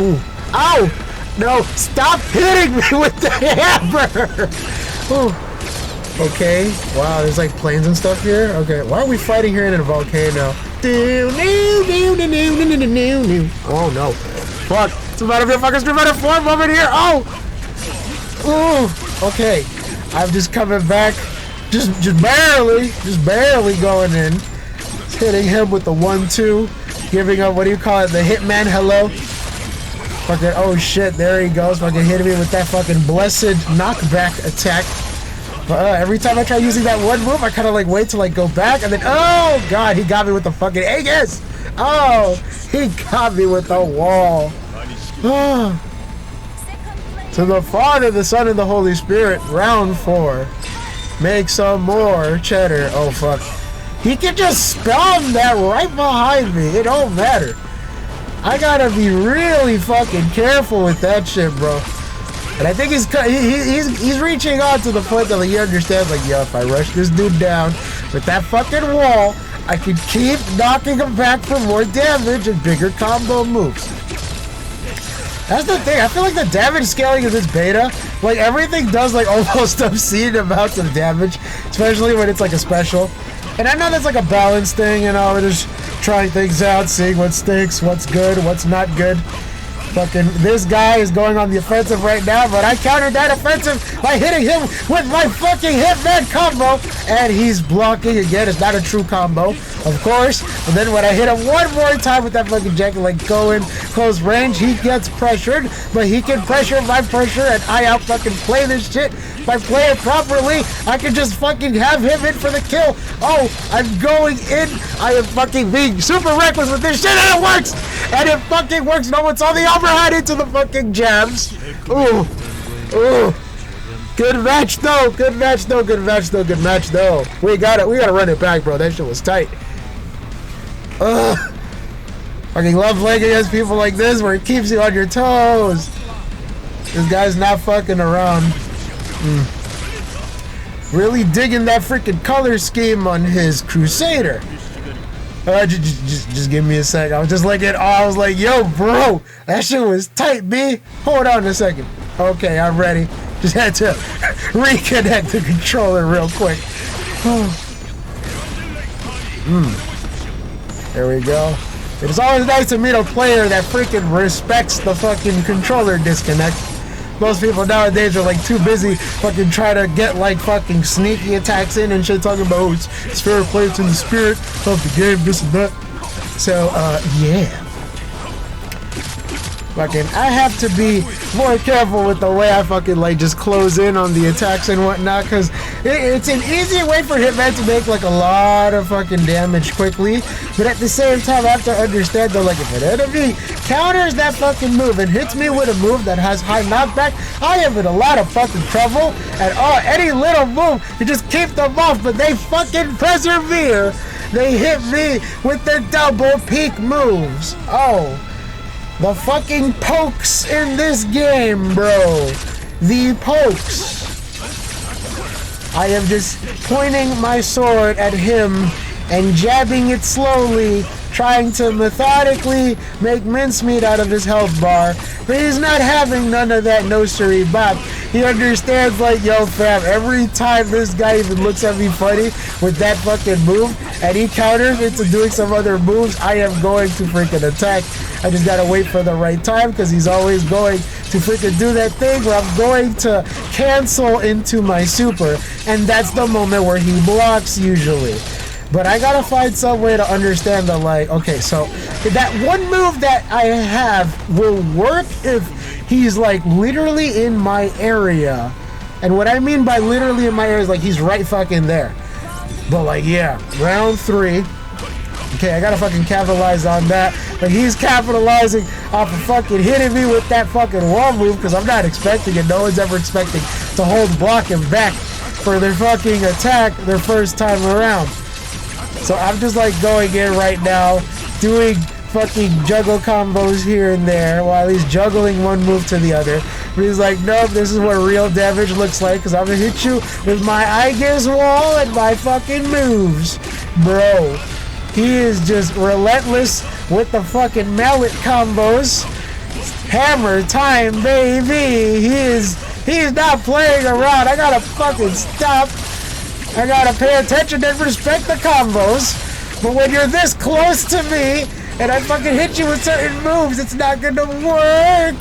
A: Ooh. Ow! No! Stop hitting me with the hammer! Ooh. Okay. Wow, there's like planes and stuff here. Okay, why are we fighting here in a volcano? Oh no. Fuck. It's about to be a fucking Street Fighter 4 moment here. Oh! Ooh. Okay. I'm just coming back. Just barely going in. Just hitting him with the 1-2. Giving up, what do you call it? The Hitman hello. Fucking, oh shit, there he goes. Fucking hitting me with that fucking blessed knockback attack. But every time I try using that one move, I kind of like wait to like go back, and then, oh god, he got me with the fucking Aegis. Oh, he got me with the wall. To the Father, the Son, and the Holy Spirit. Round 4. Make some more cheddar. Oh fuck. He can just spam that right behind me. It don't matter. I gotta be really fucking careful with that shit, bro. And I think he's reaching on to the point that like, he understands, like, yo, if I rush this dude down with that fucking wall, I can keep knocking him back for more damage and bigger combo moves. That's the thing. I feel like the damage scaling of this beta, like, everything does like almost obscene amounts of damage, especially when it's like a special. And I know that's like a balance thing, you know, we're just trying things out, seeing what sticks, what's good, what's not good. Fucking, this guy is going on the offensive right now, but I countered that offensive by hitting him with my fucking Hitman combo, and he's blocking again. It's not a true combo. of course. And then when I hit him one more time with that fucking jacket, like going close range, he gets pressured, but he can pressure my pressure, and I out fucking play this shit. If I play it properly, I can just fucking have him in for the kill. Oh, I'm going in. I am fucking being super reckless with this shit, and it works. And it fucking works. No, it's on the overhead into the fucking jabs. Ooh, ooh. Good match though. Good match though. Good match though. Good match though. We gotta run it back, bro. That shit was tight. Fucking love playing against people like this where it keeps you on your toes. This guy's not fucking around. Really digging that freaking color scheme on his Crusader. Just give me a sec. I was just like I was like, yo, bro, that shit was tight, B. Hold on a second. Okay, I'm ready. Just had to reconnect the controller real quick. There we go. It's always nice to meet a player that freaking respects the fucking controller disconnect. Most people nowadays are like too busy fucking trying to get like fucking sneaky attacks in and shit, talking about, oh, it's fair play, it's in the spirit of the game, this and that. So, yeah. Fucking, I have to be more careful with the way I fucking like just close in on the attacks and whatnot, because it's an easy way for Hitman to make like a lot of fucking damage quickly, but at the same time I have to understand that like if an enemy counters that fucking move and hits me with a move that has high knockback, I am in a lot of fucking trouble, and any little move to just keep them off, but they fucking persevere. They hit me with their double peak moves. Oh. The fucking pokes in this game, bro. The pokes. I am just pointing my sword at him and jabbing it slowly, trying to methodically make mincemeat out of his health bar. But he's not having none of that no-siree bop. He understands, like, yo, fam, every time this guy even looks at me funny with that fucking move, and he counters into doing some other moves, I am going to freaking attack. I just gotta wait for the right time, because he's always going to freaking do that thing where I'm going to cancel into my super, and that's the moment where he blocks usually. But I gotta find some way to understand that, like, okay, so that one move that I have will work if he's like literally in my area. And what I mean by literally in my area is like he's right fucking there. But like, yeah, round 3. Okay, I gotta fucking capitalize on that. Like, he's capitalizing off of fucking hitting me with that fucking wall move, because I'm not expecting it. No one's ever expecting to hold block and back for their fucking attack their first time around. So I'm just like going in right now, doing fucking juggle combos here and there while he's juggling one move to the other. But he's like, nope, this is what real damage looks like, because I'm gonna hit you with my Aegis wall and my fucking moves. Bro, he is just relentless with the fucking mallet combos. Hammer time, baby. He's not playing around. I gotta fucking stop. I gotta pay attention and respect the combos. But when you're this close to me and I fucking hit you with certain moves, it's not gonna work.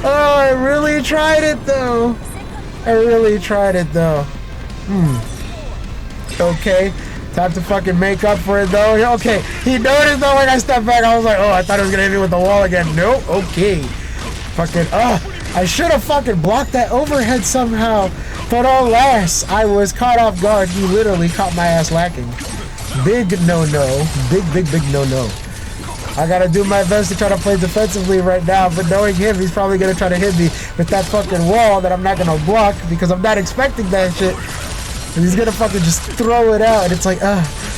A: Oh, I really tried it though. Okay, time to fucking make up for it though. Okay, he noticed though when I stepped back. I was like, oh, I thought he was gonna hit me with the wall again. Nope. Okay. Fucking, I should have fucking blocked that overhead somehow. But alas, I was caught off guard. He literally caught my ass lacking. Big no-no. Big no-no. I gotta do my best to try to play defensively right now, but knowing him, he's probably gonna try to hit me with that fucking wall that I'm not gonna block, because I'm not expecting that shit. And he's gonna fucking just throw it out, and it's like,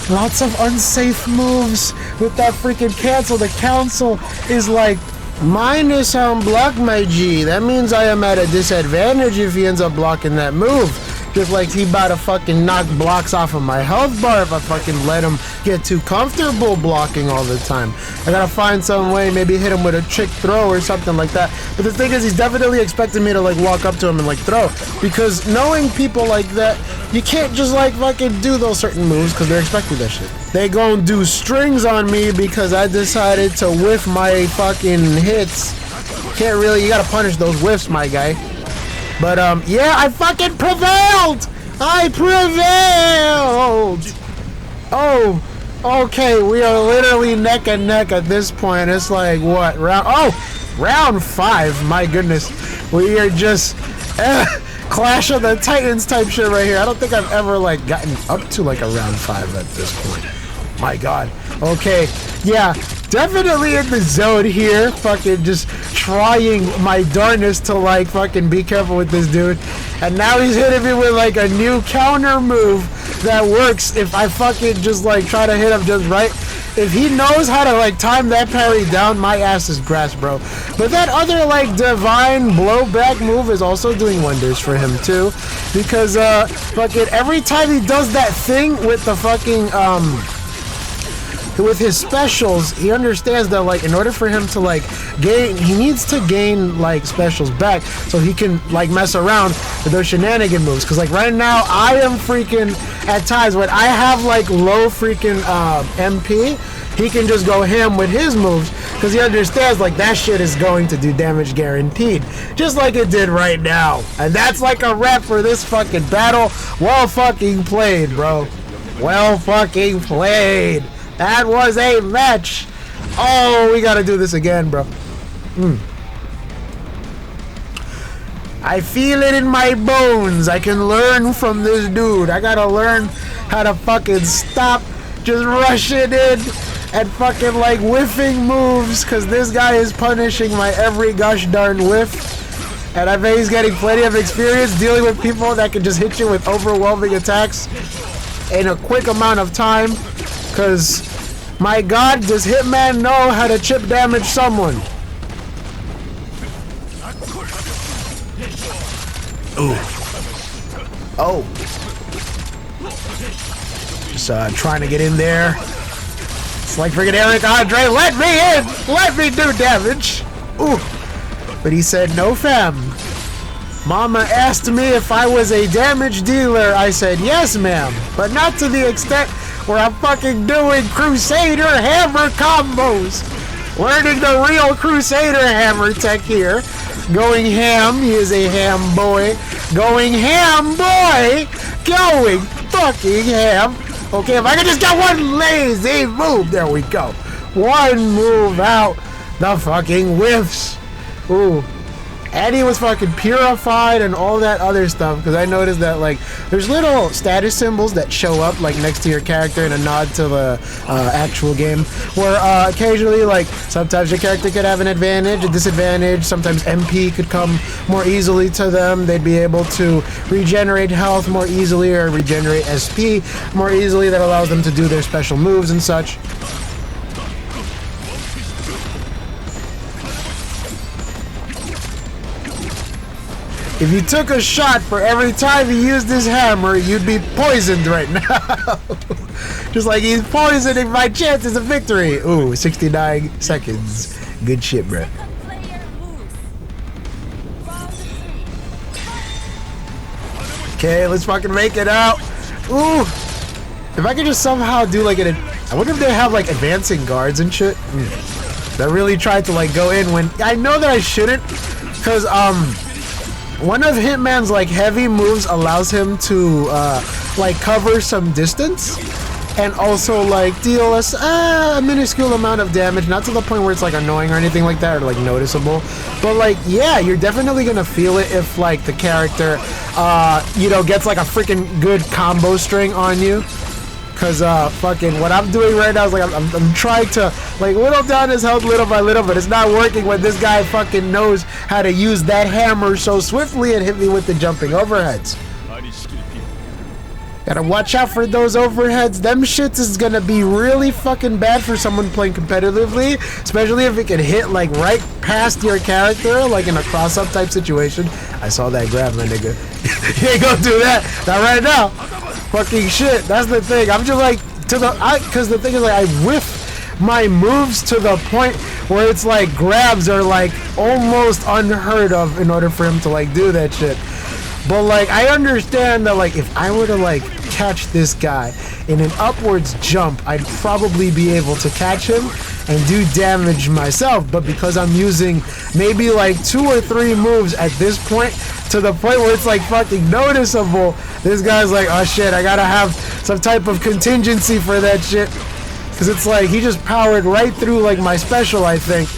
A: lots of unsafe moves with that freaking cancel. The council is like, minus unblock, my G. That means I am at a disadvantage if he ends up blocking that move. Just like he about to fucking knock blocks off of my health bar if I fucking let him get too comfortable blocking all the time. I gotta find some way, maybe hit him with a trick throw or something like that. But the thing is, he's definitely expecting me to like walk up to him and like throw. Because knowing people like that, you can't just like fucking do those certain moves because they're expecting that shit. They gon' do strings on me because I decided to whiff my fucking hits. Can't really, you gotta punish those whiffs, my guy. But yeah, I fucking prevailed! I prevailed! Oh, okay, we are literally neck and neck at this point. It's like, what, round 5, my goodness. We are just, Clash of the Titans type shit right here. I don't think I've ever, like, gotten up to, like, a round 5 at this point. My God. Okay, yeah, definitely in the zone here. Fucking just trying my darnest to, like, fucking be careful with this dude. And now he's hitting me with, like, a new counter move that works if I fucking just, like, try to hit him just right. If he knows how to, like, time that parry down, my ass is grass, bro. But that other, like, divine blowback move is also doing wonders for him, too. Because, fucking every time he does that thing with the fucking, with his specials, he understands that, like, in order for him to, like, gain, he needs to gain, like, specials back so he can, like, mess around with those shenanigan moves. Because, like, right now, I am freaking, at times, when I have, like, low freaking MP, he can just go ham with his moves because he understands, like, that shit is going to do damage guaranteed. Just like it did right now. And that's, like, a wrap for this fucking battle. Well fucking played, bro. Well fucking played. That was a match. Oh, we gotta do this again, bro. I feel it in my bones. I can learn from this dude. I gotta learn how to fucking stop just rushing in and fucking, like, whiffing moves, because this guy is punishing my every gosh darn whiff. And I bet he's getting plenty of experience dealing with people that can just hit you with overwhelming attacks in a quick amount of time. Because, my God, does Hitman know how to chip damage someone? Ooh. Oh. Just trying to get in there. It's like freaking Eric Andre. Let me in! Let me do damage! Ooh. But he said, no fam. Mama asked me if I was a damage dealer. I said, yes ma'am. But not to the extent where I'm fucking doing Crusader hammer combos. Learning the real Crusader hammer tech here. Going ham. He is a ham boy. Going ham boy. Going fucking ham. Okay, if I can just get one lazy move. There we go. One move out. The fucking whiffs. Ooh. And he was fucking purified and all that other stuff, because I noticed that, like, there's little status symbols that show up, like, next to your character in a nod to the actual game, where occasionally, like, sometimes your character could have an advantage, a disadvantage, sometimes MP could come more easily to them, they'd be able to regenerate health more easily or regenerate SP more easily, that allows them to do their special moves and such. If you took a shot for every time he used his hammer, you'd be poisoned right now. Just like he's poisoning my chances of victory. Ooh, 69 seconds. Good shit, bro. Okay, let's fucking make it out. Ooh. If I could just somehow do like an... I wonder if they have like advancing guards and shit. That really tried to like go in when... I know that I shouldn't. Because, one of Hitman's like heavy moves allows him to like cover some distance and also like deal a minuscule amount of damage, not to the point where it's like annoying or anything like that or like noticeable, but like yeah, you're definitely gonna feel it if like the character you know, gets like a freaking good combo string on you. Cause fucking what I'm doing right now is like I'm trying to like whittle down his health little by little, but it's not working when this guy fucking knows how to use that hammer so swiftly and hit me with the jumping overheads. Gotta watch out for those overheads. Them shits is gonna be really fucking bad for someone playing competitively, especially if it can hit like right past your character, like in a cross-up type situation. I saw that grab, my nigga. You ain't gonna do that. Not right now. Fucking shit. That's the thing. I'm just like because the thing is like I whiff my moves to the point where it's like grabs are like almost unheard of in order for him to like do that shit. But like I understand that like if I were to like catch this guy in an upwards jump, I'd probably be able to catch him and do damage myself, but because I'm using maybe like 2 or 3 moves at this point to the point where it's like fucking noticeable. This guy's like, oh shit, I gotta have some type of contingency for that shit. Cause it's like, he just powered right through like my special, I think.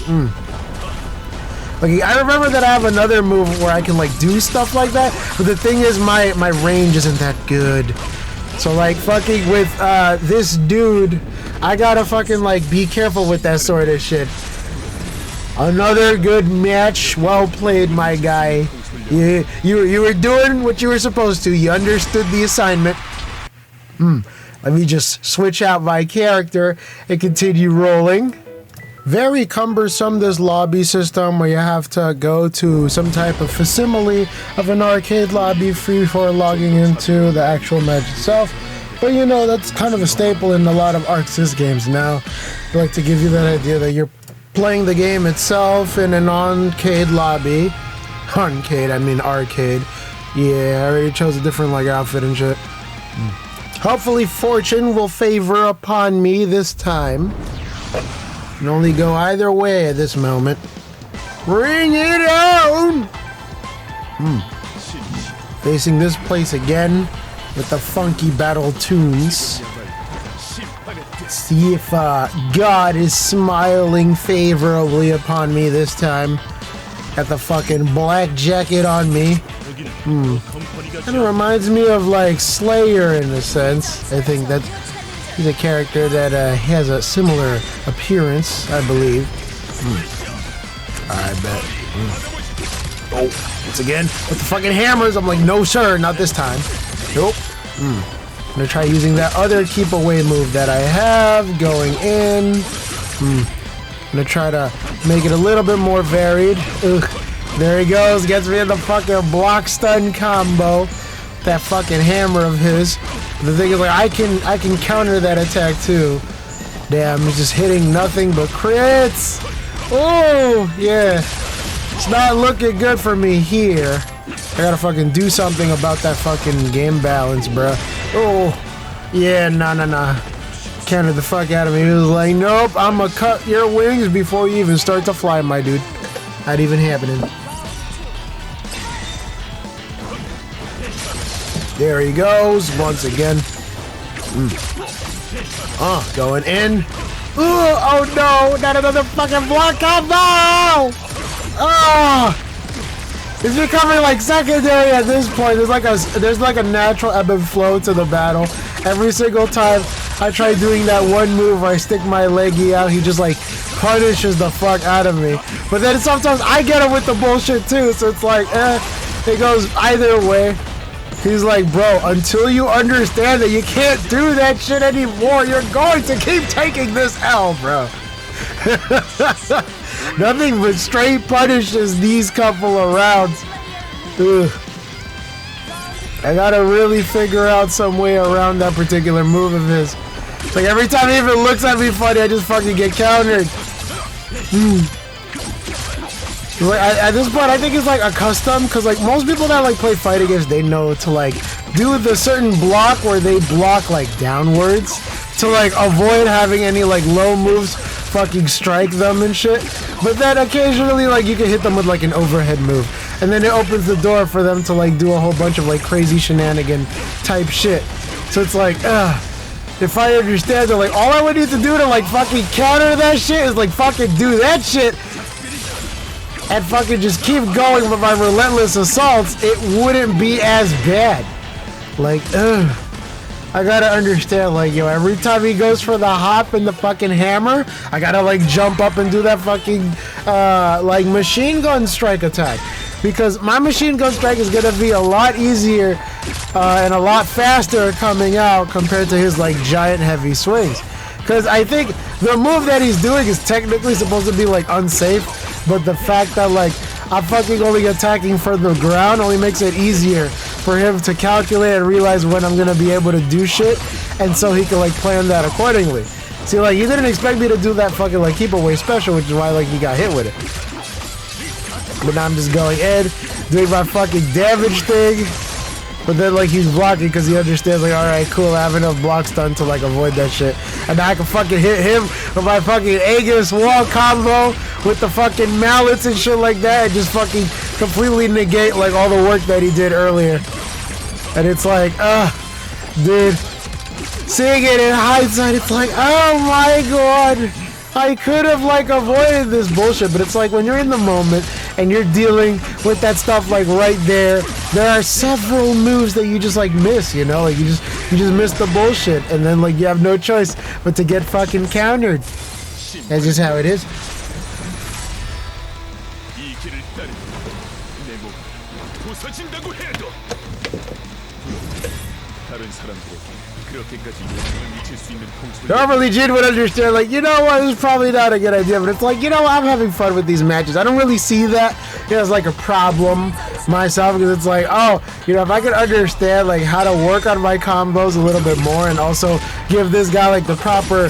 A: Like, I remember that I have another move where I can like do stuff like that, but the thing is my range isn't that good. So like fucking with this dude, I gotta fucking like be careful with that sort of shit. Another good match, well played, my guy. You were doing what you were supposed to. You understood the assignment. Let me just switch out my character and continue rolling. Very cumbersome, this lobby system where you have to go to some type of facsimile of an arcade lobby before logging into the actual match itself. But you know, that's kind of a staple in a lot of ArcSys games now. I like to give you that idea that you're playing the game itself in an arcade lobby. Arcade, I mean arcade. Yeah, I already chose a different like outfit and shit. Hopefully fortune will favor upon me this time. Can only go either way at this moment. Bring it on! Facing this place again with the funky battle tunes. See if God is smiling favorably upon me this time. Got the fucking black jacket on me. Kind of reminds me of like Slayer in a sense. I think that he's a character that has a similar appearance, I believe. I bet. Oh, once again, with the fucking hammers, I'm like, no sir, not this time. Nope. I'm gonna try using that other keep away move that I have, going in. I'm gonna try to make it a little bit more varied. Ugh. There he goes, gets me in the fucking block stun combo. That fucking hammer of his. The thing is, like, I can counter that attack too. Damn, he's just hitting nothing but crits. Oh, yeah. It's not looking good for me here. I gotta fucking do something about that fucking game balance, bruh. Oh, yeah, nah. Countered the fuck out of me. He was like, nope, I'ma cut your wings before you even start to fly, my dude. Not even happening. There he goes, once again. Going in. Ooh, oh no, not another fucking block combo! It's becoming like secondary at this point. There's like a natural ebb and flow to the battle. Every single time I try doing that one move where I stick my leggy out, he just like punishes the fuck out of me. But then sometimes I get him with the bullshit too, so it's like, it goes either way. He's like, bro, until you understand that you can't do that shit anymore, you're going to keep taking this L, bro. Nothing but straight punishes these couple of rounds. Ugh. I gotta really figure out some way around that particular move of his. Like, every time he even looks at me funny, I just fucking get countered. Like, at this point, I think it's like a custom, because like most people that like play fighting games, they know to like do the certain block where they block like downwards to like avoid having any like low moves fucking strike them and shit. But then occasionally like you can hit them with like an overhead move, and then it opens the door for them to like do a whole bunch of like crazy shenanigan type shit. So it's like, if I understand that, like all I would need to do to like fucking counter that shit is like fucking do that shit and fucking just keep going with my relentless assaults, it wouldn't be as bad. Like, I gotta understand, like, yo, every time he goes for the hop and the fucking hammer, I gotta like jump up and do that fucking like machine gun strike attack, because my machine gun strike is gonna be a lot easier and a lot faster coming out compared to his like giant heavy swings. Because I think the move that he's doing is technically supposed to be like unsafe, but the fact that like I'm fucking only attacking from the ground only makes it easier for him to calculate and realize when I'm gonna be able to do shit, and so he can like plan that accordingly. See, like, he didn't expect me to do that fucking like keep away special, which is why like he got hit with it. But now I'm just going in, doing my fucking damage thing. But then like he's blocking because he understands like, alright, cool, I have enough block stun to like avoid that shit. And now I can fucking hit him with my fucking Aegis wall combo with the fucking mallets and shit like that, and just fucking completely negate like all the work that he did earlier. And it's like, dude, seeing it in hindsight, it's like, oh my god, I could have like avoided this bullshit. But it's like when you're in the moment and you're dealing with that stuff like right there are several moves that you just like miss, you know, like you just miss the bullshit, and then like you have no choice but to get fucking countered. That's just how it is. Normally Jin would understand, like, you know what, this is probably not a good idea, but it's like, you know, I'm having fun with these matches. I don't really see that as like a problem myself, because it's like, oh, you know, if I could understand like how to work on my combos a little bit more, and also give this guy like the proper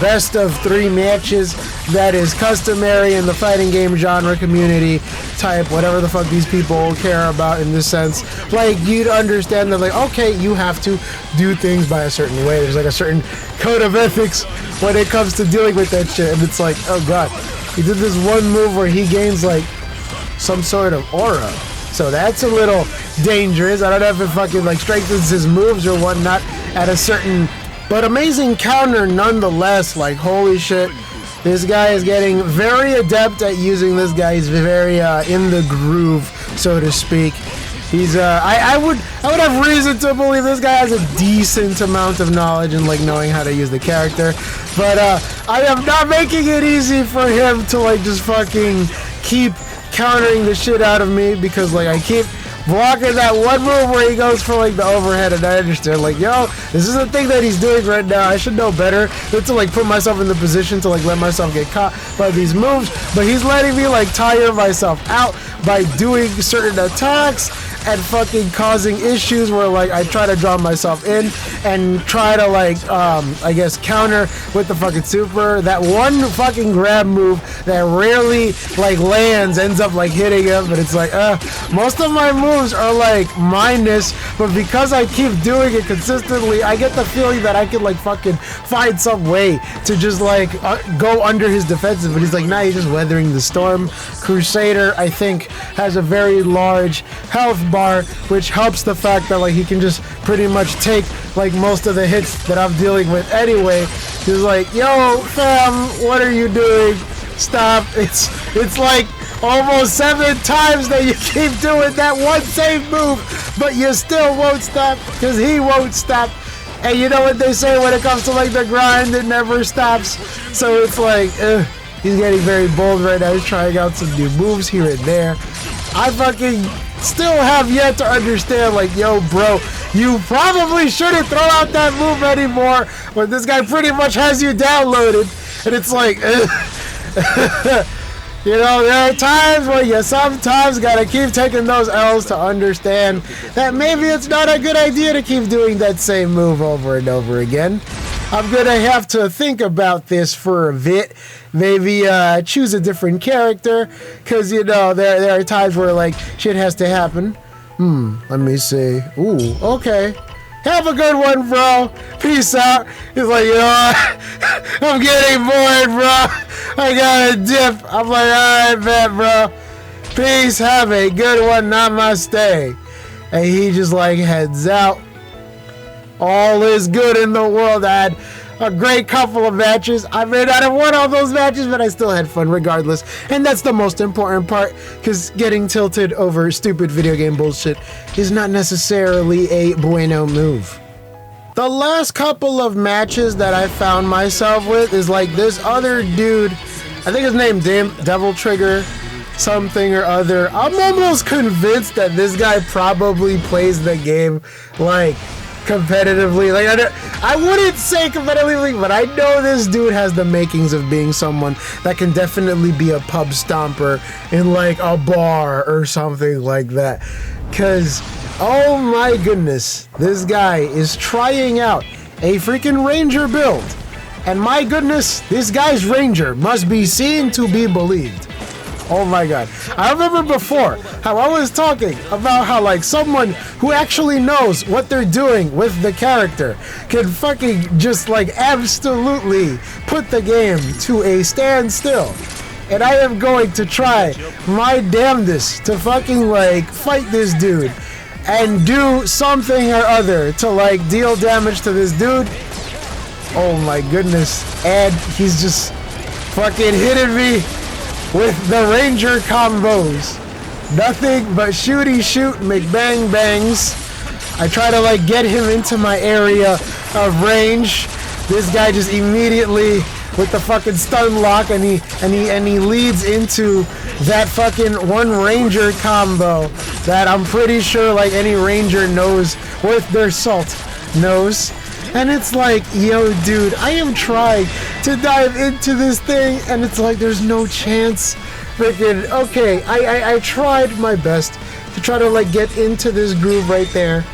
A: best of 3 matches that is customary in the fighting game genre community type, whatever the fuck these people care about in this sense, like you'd understand that like, okay, you have to do things by a certain way. There's like a certain code of ethics when it comes to dealing with that shit, and it's like, oh god, he did this one move where he gains like some sort of aura, so that's a little dangerous. I don't know if it fucking like strengthens his moves or whatnot at a certain, but amazing counter nonetheless. Like, holy shit, this guy is getting very adept at using this guy. He's very in the groove, so to speak. He's I would have reason to believe this guy has a decent amount of knowledge and like knowing how to use the character, but I am not making it easy for him to like just fucking keep countering the shit out of me, because like I keep blocking that one move where he goes for like the overhead, and I understand like, yo, this is the thing that he's doing right now. I should know better than to like put myself in the position to like let myself get caught by these moves, but he's letting me like tire myself out by doing certain attacks and fucking causing issues where like I try to draw myself in and try to like I guess counter with the fucking super. That one fucking grab move that rarely like lands ends up like hitting him, but it's like most of my moves are like minus, but because I keep doing it consistently, I get the feeling that I can like fucking find some way to just like go under his defenses, but he's like, nah, he's just weathering the storm. Crusader, I think, has a very large health bar, which helps the fact that like he can just pretty much take like most of the hits that I'm dealing with anyway. He's like, yo fam, what are you doing? Stop. It's like almost 7 times that you keep doing that one same move, but you still won't stop, because he won't stop. And you know what they say when it comes to like the grind, it never stops. So it's like he's getting very bold right now. He's trying out some new moves here and there. I fucking still have yet to understand, like, yo, bro, you probably shouldn't throw out that move anymore when this guy pretty much has you downloaded. And it's like, you know, there are times where you sometimes gotta keep taking those L's to understand that maybe it's not a good idea to keep doing that same move over and over again. I'm gonna have to think about this for a bit. Maybe choose a different character, because, you know, there are times where, like, shit has to happen. Let me see. Ooh, okay. Have a good one, bro. Peace out. He's like, you know, I'm getting bored, bro. I gotta dip. I'm like, alright, bet, bro. Peace. Have a good one. Namaste. And he just, like, heads out. All is good in the world. I had a great couple of matches. I may not have won all those matches, but I still had fun regardless. And that's the most important part, because getting tilted over stupid video game bullshit is not necessarily a bueno move. The last couple of matches that I found myself with is like this other dude, I think his name Devil Trigger something or other. I'm almost convinced that this guy probably plays the game like competitively. Like, I wouldn't say competitively, but I know this dude has the makings of being someone that can definitely be a pub stomper in like a bar or something like that. Cause, oh my goodness, this guy is trying out a freaking Ranger build. And my goodness, this guy's Ranger must be seen to be believed. Oh my god. I remember before how I was talking about how like someone who actually knows what they're doing with the character can fucking just like absolutely put the game to a standstill. and I am going to try my damnedest to fucking like fight this dude and do something or other to like deal damage to this dude. Oh my goodness. And he's just fucking hitting me with the ranger combos. Nothing but shooty shoot McBang bangs. I try to like get him into my area of range. This guy just immediately with the fucking stun lock, and he leads into that fucking one ranger combo that I'm pretty sure like any ranger knows worth their salt knows. And it's like, yo dude, I am trying to dive into this thing and it's like there's no chance. Freaking okay, I tried my best to try to like get into this groove right there.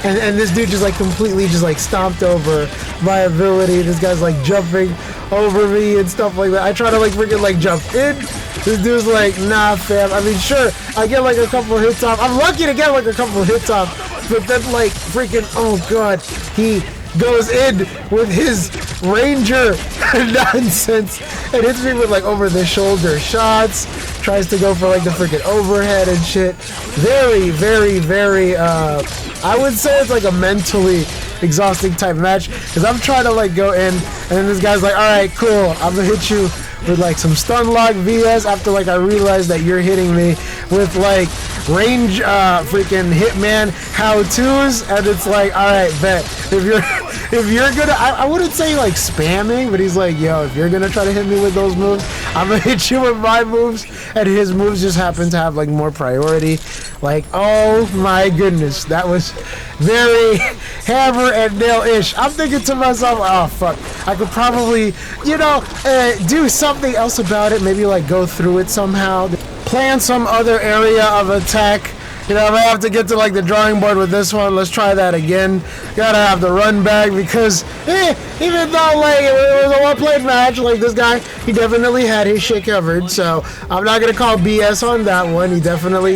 A: And this dude just like completely just like stomped over my ability. This guy's like jumping over me and stuff like that. I try to like freaking like jump in. This dude's like, nah fam. I mean sure, I get like a couple of hits off. I'm lucky to get like a couple of hits off. But then like freaking, oh god, he goes in with his ranger nonsense and hits me with like over the shoulder shots, tries to go for like the freaking overhead and shit. Very, very, very I would say it's like a mentally exhausting type match because I'm trying to like go in and then this guy's like, alright cool, I'm gonna hit you with like some stun lock VS after like I realize that you're hitting me with like range freaking hitman how-tos, and it's like, alright bet, if you're gonna I wouldn't say like spamming, but he's like, yo, if you're gonna try to hit me with those moves, I'm gonna hit you with my moves, and his moves just happen to have like more priority. Like, oh my goodness, that was very hammer and nail-ish. I'm thinking to myself, oh fuck, I could probably, you know, do something else about it, maybe like go through it somehow, plan some other area of attack. You know, I might have to get to like the drawing board with this one. Let's try that again. Gotta have the run back because even though like it was a well-played match, like this guy, he definitely had his shit covered. So I'm not gonna call BS on that one. He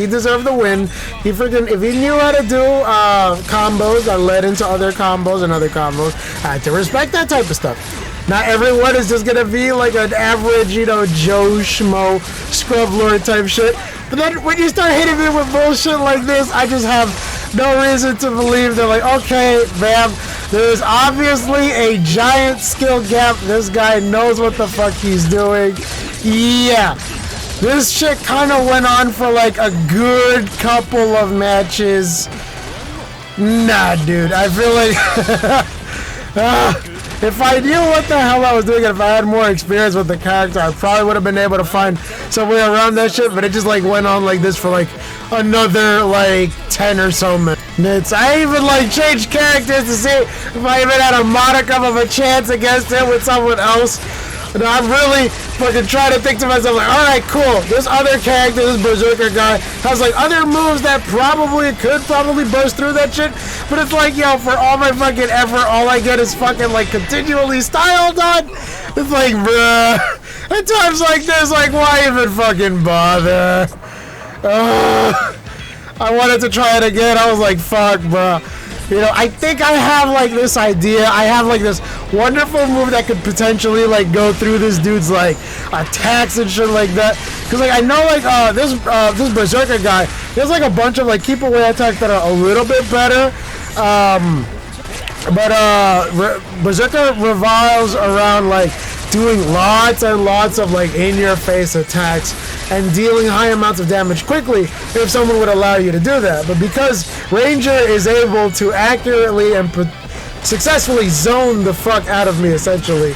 A: deserved the win. He freaking, if he knew how to do combos that led into other combos and other combos, I had to respect that type of stuff. Not everyone is just gonna be like an average, you know, Joe Schmo scrub lord type shit. But then when you start hitting me with bullshit like this, I just have no reason to believe that, like, okay, bam, there's obviously a giant skill gap. This guy knows what the fuck he's doing. Yeah, this shit kind of went on for like a good couple of matches. Nah, dude, I feel like if I knew what the hell I was doing and if I had more experience with the character, I probably would have been able to find some way around that shit, but it just like went on like this for like another like 10 or so minutes. I even like changed characters to see if I even had a modicum of a chance against it with someone else. And I'm really fucking trying to think to myself like, alright, cool, this other character, this berserker guy, has like other moves that could probably burst through that shit, but it's like, yo, for all my fucking effort, all I get is fucking like continually styled on. It's like, bruh, at times like this, like, why even fucking bother? I wanted to try it again, I was like, fuck, bruh. You know, I think I have like this idea. I have like this wonderful move that could potentially like go through this dude's like attacks and shit like that. Cause like I know like this berserker guy, there's like a bunch of like keep away attacks that are a little bit better. Berserker revolves around like doing lots and lots of like in-your-face attacks and dealing high amounts of damage quickly if someone would allow you to do that. But because Ranger is able to accurately and successfully zone the fuck out of me, essentially,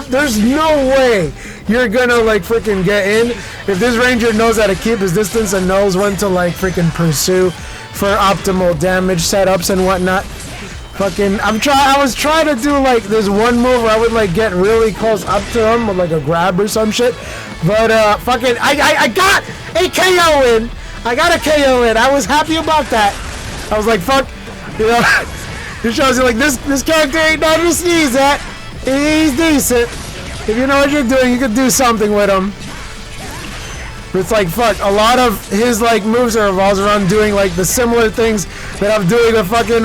A: there's no way you're gonna like freaking get in if this Ranger knows how to keep his distance and knows when to like freaking pursue for optimal damage setups and whatnot. Fucking, I was trying to do like this one move where I would like get really close up to him with like a grab or some shit, but fucking, I got a KO in. I got a KO in. I was happy about that. I was like, fuck, you know, it shows you like this character ain't nothing to sneeze at. He's decent. If you know what you're doing, you can do something with him. But it's like, fuck, a lot of his like moves are revolves around doing like the similar things that I'm doing with fucking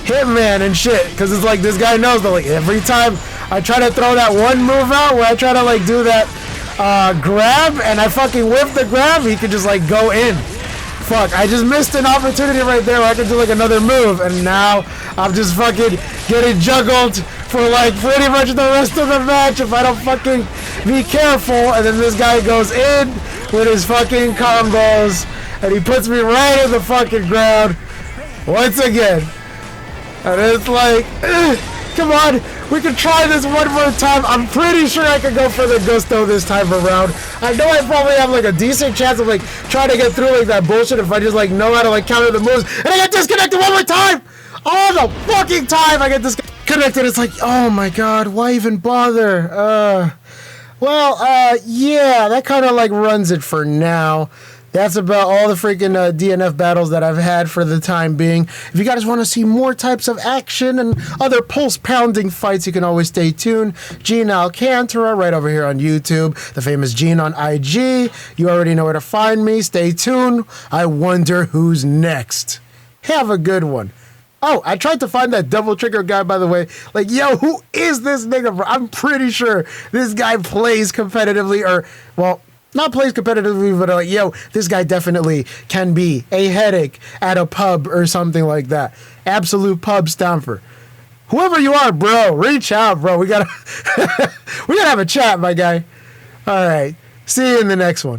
A: Hitman and shit, because it's like this guy knows that like every time I try to throw that one move out where I try to like do that grab, and I fucking whip the grab. He could just like go in. Fuck, I just missed an opportunity right there where I could do like another move, and now I'm just fucking getting juggled for like pretty much the rest of the match if I don't fucking be careful. And then this guy goes in with his fucking combos, and he puts me right in the fucking ground once again. And it's like, come on, we can try this one more time. I'm pretty sure I can go for the gusto this time around. I know I probably have like a decent chance of like trying to get through like that bullshit if I just like know how to like counter the moves. And I get disconnected one more time! All the fucking time I get disconnected. It's like, oh my god, why even bother? Yeah, that kind of like runs it for now. That's about all the freaking DNF battles that I've had for the time being. If you guys want to see more types of action and other pulse-pounding fights, you can always stay tuned. Gene Alcantara right over here on YouTube. The famous Gene on IG. You already know where to find me. Stay tuned. I wonder who's next. Have a good one. Oh, I tried to find that double trigger guy, by the way. Like, yo, who is this nigga, bro? I'm pretty sure this guy plays competitively, or, well, not plays competitively, but like, yo, this guy definitely can be a headache at a pub or something like that. Absolute pub stomper. Whoever you are, bro, reach out, bro. We gotta have a chat, my guy. All right. See you in the next one.